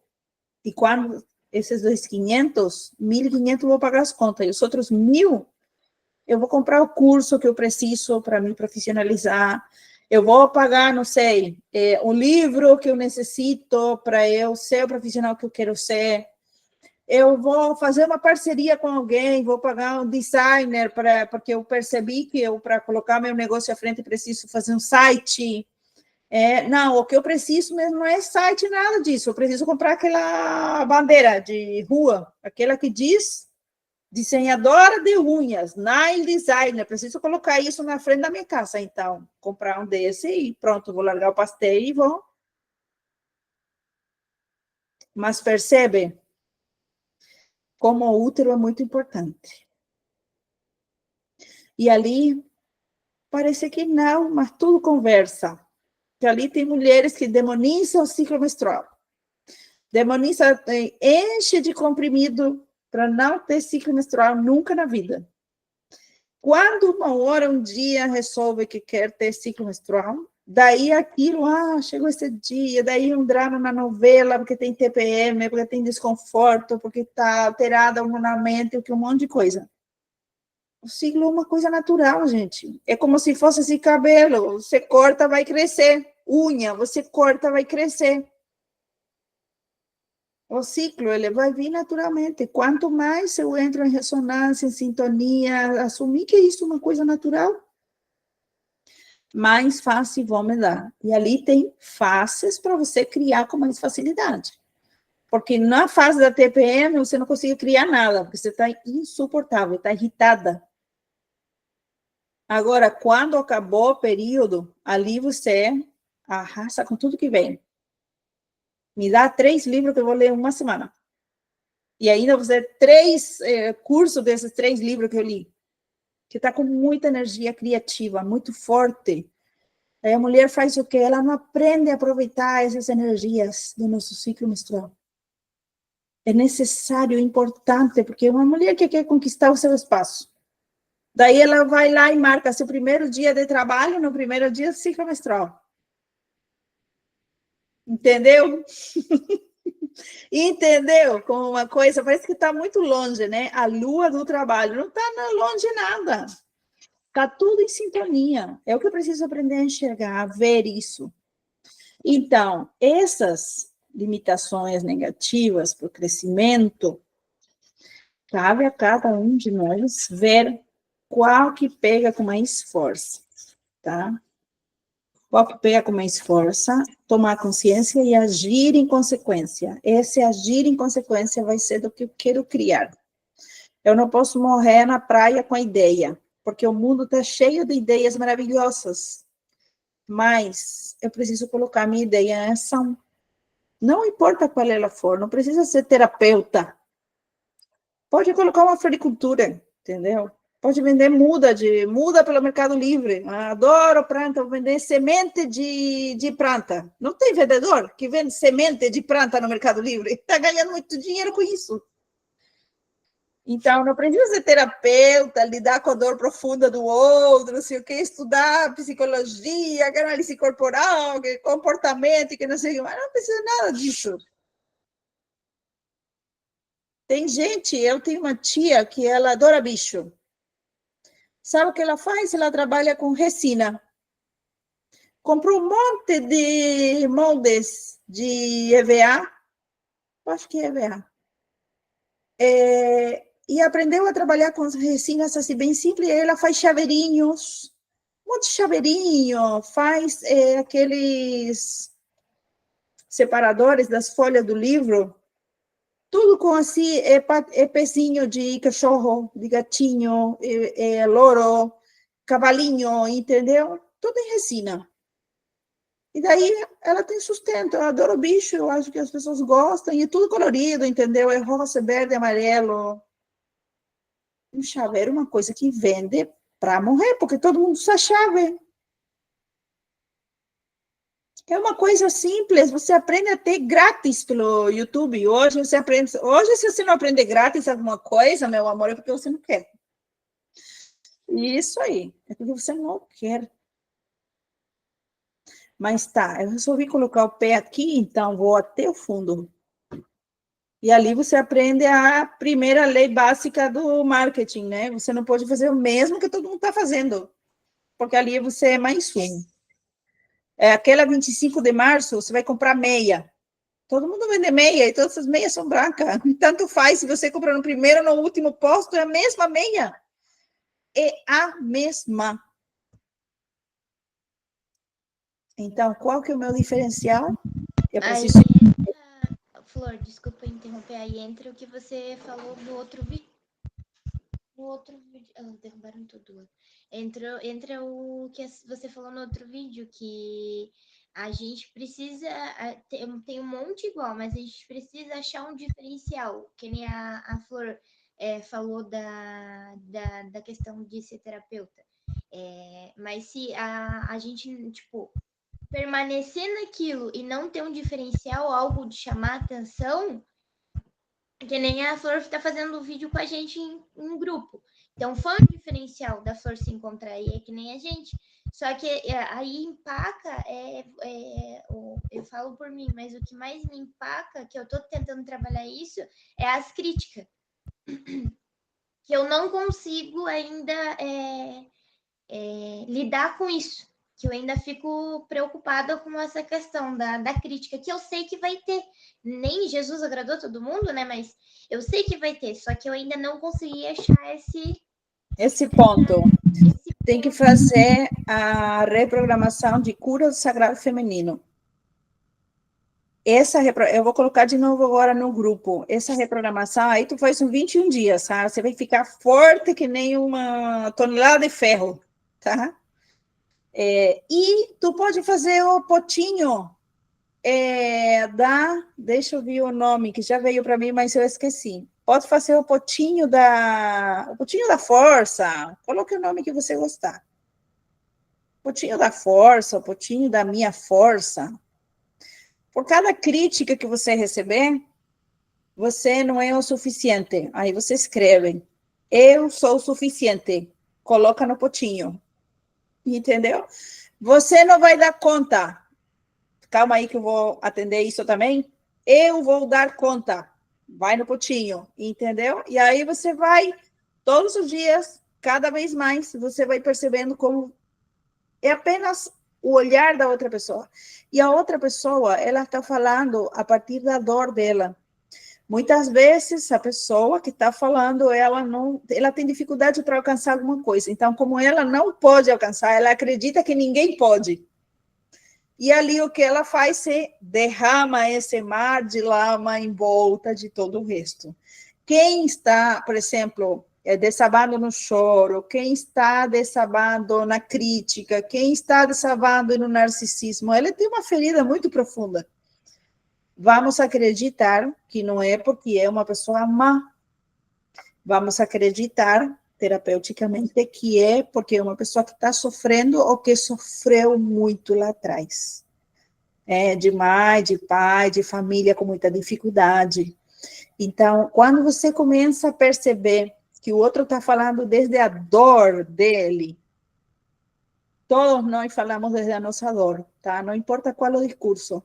e quando esses 2.500, 1.500 eu vou pagar as contas, e os outros 1.000, eu vou comprar o curso que eu preciso para me profissionalizar, eu vou pagar, não sei, o livro que eu necessito para eu ser o profissional que eu quero ser, eu vou fazer uma parceria com alguém, vou pagar um designer, porque eu percebi que eu, para colocar meu negócio à frente, preciso fazer um site. Não, o que eu preciso mesmo não é site, nada disso. Eu preciso comprar aquela bandeira de rua, aquela que diz desenhadora de unhas, nail designer. Preciso colocar isso na frente da minha casa, então. Comprar um desse e pronto, vou largar o pastel e vou. Mas percebe como o útero é muito importante. E ali, parece que não, mas tudo conversa. Que ali tem mulheres que demonizam o ciclo menstrual. Demoniza, enche de comprimido para não ter ciclo menstrual nunca na vida. Quando uma hora, um dia, resolve que quer ter ciclo menstrual, daí aquilo, chegou esse dia, daí um drama na novela, porque tem TPM, porque tem desconforto, porque está alterada hormonalmente, um monte de coisa. O ciclo é uma coisa natural, gente. É como se fosse esse cabelo. Você corta, vai crescer. Unha, você corta, vai crescer. O ciclo, ele vai vir naturalmente. Quanto mais eu entro em ressonância, em sintonia, assumir que isso é uma coisa natural, mais fácil vou me dar. E ali tem faces para você criar com mais facilidade. Porque na fase da TPM, você não consegue criar nada, porque você está insuportável, está irritada. Agora, quando acabou o período, ali você arrasa com tudo que vem. Me dá 3 livros que eu vou ler uma semana. E ainda você 3 cursos desses 3 livros que eu li. Que está com muita energia criativa, muito forte. Aí a mulher faz o quê? Ela não aprende a aproveitar essas energias do nosso ciclo menstrual. É necessário, importante, porque é uma mulher que quer conquistar o seu espaço. Daí ela vai lá e marca seu primeiro dia de trabalho no primeiro dia do ciclo menstrual. Entendeu? Entendeu? Como uma coisa, parece que está muito longe, né? A lua do trabalho não está longe nada. Está tudo em sintonia. É o que eu preciso aprender a enxergar, a ver isso. Então, essas limitações negativas para o crescimento, cabe a cada um de nós ver qual que pega com mais força, tá? Qual que pega com mais força, tomar consciência e agir em consequência. Esse agir em consequência vai ser do que eu quero criar. Eu não posso morrer na praia com a ideia, porque o mundo está cheio de ideias maravilhosas, mas eu preciso colocar minha ideia em ação. Não importa qual ela for, não precisa ser terapeuta. Pode colocar uma floricultura, entendeu? Pode vender muda pelo Mercado Livre. Adoro planta, vou vender semente de planta. Não tem vendedor que vende semente de planta no Mercado Livre? Está ganhando muito dinheiro com isso. Então, não precisa ser terapeuta, lidar com a dor profunda do outro, não sei o que, estudar psicologia, análise corporal, comportamento, que não sei o que, mas não precisa nada disso. Tem gente, eu tenho uma tia que ela adora bicho. Sabe o que ela faz? Ela trabalha com resina. comprou um monte de moldes de EVA, acho que é EVA, e aprendeu a trabalhar com resinas assim bem simples, e ela faz chaveirinhos, um monte de chaveirinho, faz aqueles separadores das folhas do livro, tudo com assim, pezinho de cachorro, de gatinho, louro, cavalinho, entendeu? Tudo em resina. E daí ela tem sustento, eu adoro bicho, eu acho que as pessoas gostam, e é tudo colorido, entendeu? É rosa, verde, amarelo. Um chaveiro é uma coisa que vende para morrer, porque todo mundo usa chave. É uma coisa simples, você aprende até grátis pelo YouTube. Hoje você aprende. Hoje, se você não aprender grátis alguma coisa, meu amor, é porque você não quer. Isso aí, é porque você não quer. Mas tá, eu resolvi colocar o pé aqui, então vou até o fundo. E ali você aprende a primeira lei básica do marketing, né? Você não pode fazer o mesmo que todo mundo está fazendo, porque ali você é mais um. Aquela 25 de março, você vai comprar meia. Todo mundo vende meia e todas as meias são brancas. Tanto faz se você comprar no primeiro ou no último posto, é a mesma meia. É a mesma. Então, qual que é o meu diferencial? Eu preciso... Aí, Flor, desculpa interromper, aí entra o que você falou no outro vídeo. No outro vídeo. Derrubaram tudo. Entra o que você falou no outro vídeo, que a gente precisa. Tem um monte igual, mas a gente precisa achar um diferencial. Que nem a Flor falou da questão de ser terapeuta. Mas se a gente, tipo, permanecer naquilo e não ter um diferencial, algo de chamar atenção, que nem a Flor está fazendo o vídeo com a gente em grupo. Então, foi um diferencial da Flor se encontrar aí, é que nem a gente. Só que aí empaca, eu falo por mim, mas o que mais me empaca, que eu estou tentando trabalhar isso, é as críticas. Que eu não consigo ainda lidar com isso. Que eu ainda fico preocupada com essa questão da crítica, que eu sei que vai ter. Nem Jesus agradou todo mundo, né? Mas eu sei que vai ter, só que eu ainda não consegui achar esse ponto. Tem que fazer a reprogramação de cura do sagrado feminino. Eu vou colocar de novo agora no grupo. Essa reprogramação, aí tu faz uns 21 dias, tá? Você vai ficar forte que nem uma tonelada de ferro, tá? E tu pode fazer o potinho deixa eu ver o nome, que já veio para mim, mas eu esqueci. Pode fazer o potinho da força, coloque o nome que você gostar. Potinho da força, o potinho da minha força. Por cada crítica que você receber, você não é o suficiente. Aí você escreve, eu sou o suficiente. Coloca no potinho. Entendeu? Você não vai dar conta. Calma aí que eu vou atender isso também. Eu vou dar conta. Vai no potinho, entendeu? E aí você vai, todos os dias, cada vez mais, você vai percebendo como é apenas o olhar da outra pessoa. E a outra pessoa, ela está falando a partir da dor dela. Muitas vezes, a pessoa que está falando, ela tem dificuldade para alcançar alguma coisa. Então, como ela não pode alcançar, ela acredita que ninguém pode. E ali o que ela faz é derrama esse mar de lama em volta de todo o resto. Quem está, por exemplo, desabando no choro, quem está desabando na crítica, quem está desabando no narcisismo, ele tem uma ferida muito profunda. Vamos acreditar que não é porque é uma pessoa má. Vamos acreditar terapeuticamente que é porque é uma pessoa que está sofrendo ou que sofreu muito lá atrás. De mãe, de pai, de família com muita dificuldade. Então, quando você começa a perceber que o outro está falando desde a dor dele, todos nós falamos desde a nossa dor, tá? Não importa qual o discurso.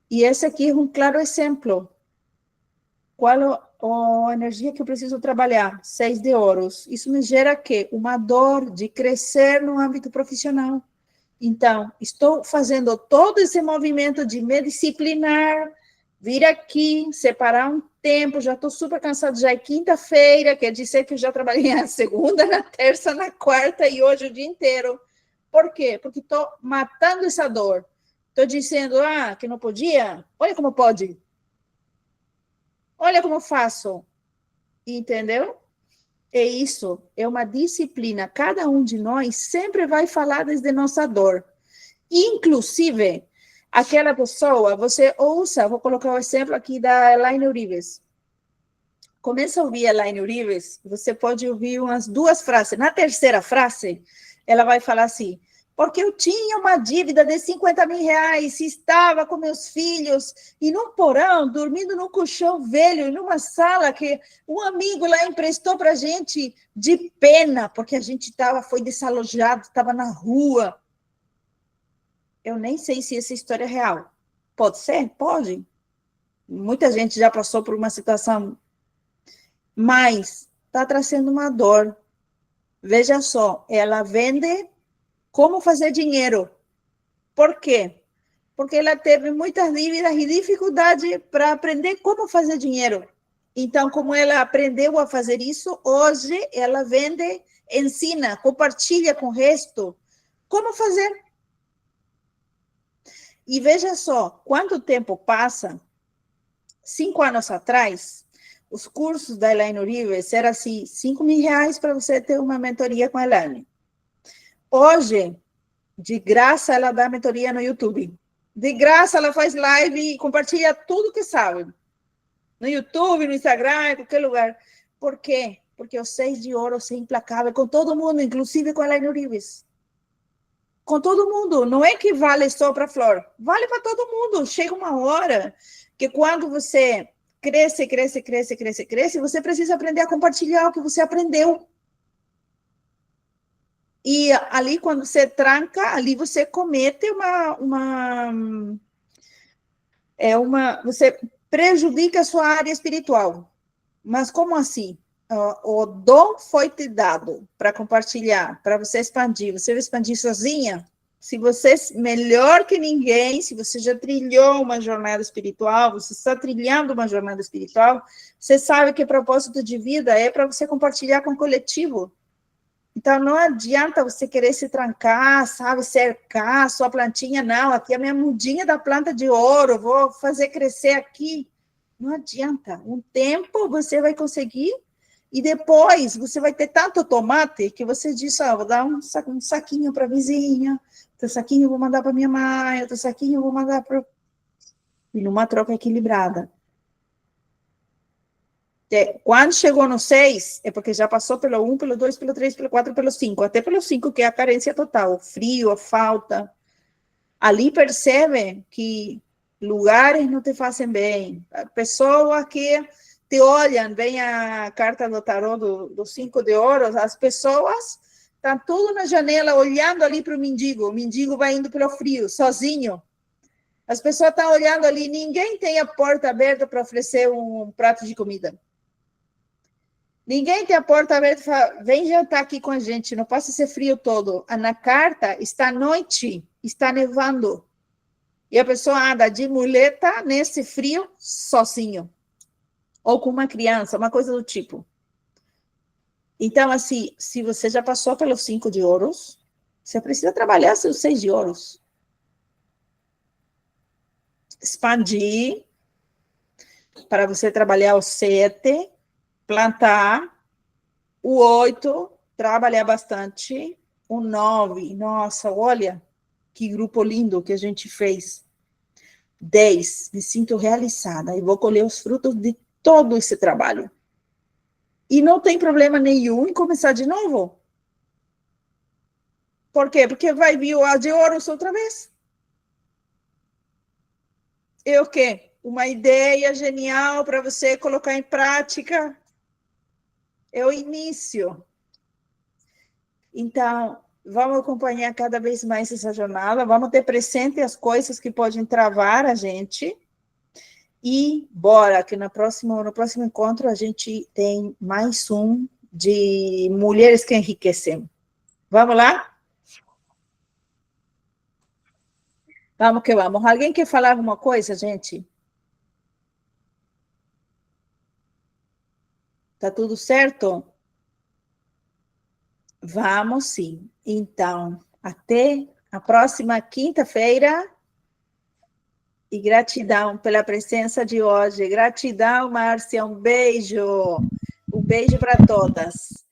E esse aqui é um claro exemplo. Qual a energia que eu preciso trabalhar? 6 de ouros. Isso me gera quê? Uma dor de crescer no âmbito profissional. Então, estou fazendo todo esse movimento de me disciplinar, vir aqui, separar um tempo, já estou super cansada, já é quinta-feira, quer dizer que eu já trabalhei na segunda, na terça, na quarta e hoje o dia inteiro. Por quê? Porque estou matando essa dor. Estou dizendo, que não podia? Olha como pode. Olha como faço. Entendeu? É isso, é uma disciplina. Cada um de nós sempre vai falar desde nossa dor. Inclusive, aquela pessoa, você ouça, vou colocar o exemplo aqui da Elaine Urives. Começa a ouvir a Elaine Urives, você pode ouvir umas 2 frases. Na terceira frase, ela vai falar assim, porque eu tinha uma dívida de 50 mil reais, estava com meus filhos, e num porão, dormindo num colchão velho, em uma sala que um amigo lá emprestou para a gente de pena, porque a gente foi desalojado, estava na rua. Eu nem sei se essa história é real. Pode ser? Pode. Muita gente já passou por uma situação, mas está trazendo uma dor. Veja só, ela vende como fazer dinheiro. Por quê? Porque ela teve muitas dívidas e dificuldade para aprender como fazer dinheiro. Então, como ela aprendeu a fazer isso, hoje ela vende, ensina, compartilha com o resto como fazer. E veja só, quanto tempo passa, 5 anos atrás, os cursos da Elaine Urives eram assim, 5 mil reais para você ter uma mentoria com a Elaine. Hoje, de graça, ela dá mentoria no YouTube. De graça, ela faz live e compartilha tudo que sabe. No YouTube, no Instagram, em qualquer lugar. Por quê? Porque o 6 de ouro é implacável com todo mundo, inclusive com a Elaine Urives. Com todo mundo. Não é que vale só para a Flor. Vale para todo mundo. Chega uma hora que quando você cresce, você precisa aprender a compartilhar o que você aprendeu. E ali, quando você tranca, ali você comete você prejudica a sua área espiritual. Mas como assim? O dom foi te dado para compartilhar, para você expandir. Você vai expandir sozinha? Se você é melhor que ninguém, se você já trilhou uma jornada espiritual, você está trilhando uma jornada espiritual, você sabe que o propósito de vida é para você compartilhar com o coletivo. Então, não adianta você querer se trancar, sabe, cercar sua plantinha, não, aqui é a minha mudinha da planta de ouro, vou fazer crescer aqui. Não adianta. Um tempo você vai conseguir e depois você vai ter tanto tomate que você diz, vou dar um saquinho para a vizinha, outro saquinho eu vou mandar para minha mãe, outro saquinho eu vou mandar para... E numa troca equilibrada. Quando chegou no 6, é porque já passou pelo 1, pelo 2, pelo 3, pelo 4, pelo 5, até pelo 5, que é a carência total, o frio, a falta. Ali percebe que lugares não te fazem bem. Pessoas que te olham, vem a carta do tarô do 5 de ouros, as pessoas estão tudo na janela olhando ali para o mendigo vai indo pelo frio, sozinho. As pessoas estão olhando ali, ninguém tem a porta aberta para oferecer um prato de comida. Ninguém tem a porta aberta e fala, vem jantar aqui com a gente, não passa esse frio todo. Na carta está noite, está nevando. E a pessoa anda de muleta nesse frio sozinho. Ou com uma criança, uma coisa do tipo. Então, assim, se você já passou pelos 5 de ouros, você precisa trabalhar seus 6 de ouros. Expandir para você trabalhar os 7, plantar, o 8, trabalhar bastante, o 9, nossa, olha que grupo lindo que a gente fez. 10, me sinto realizada e vou colher os frutos de todo esse trabalho. E não tem problema nenhum em começar de novo. Por quê? Porque vai vir o de ouros outra vez. E o quê? Uma ideia genial para você colocar em prática. É o início. Então, vamos acompanhar cada vez mais essa jornada, vamos ter presente as coisas que podem travar a gente, e bora, que no próximo encontro a gente tem mais um de mulheres que enriquecem. Vamos lá? Vamos que vamos. Alguém quer falar alguma coisa, gente? Tá tudo certo? Vamos sim. Então, até a próxima quinta-feira. E gratidão pela presença de hoje. Gratidão, Márcia. Um beijo. Um beijo para todas.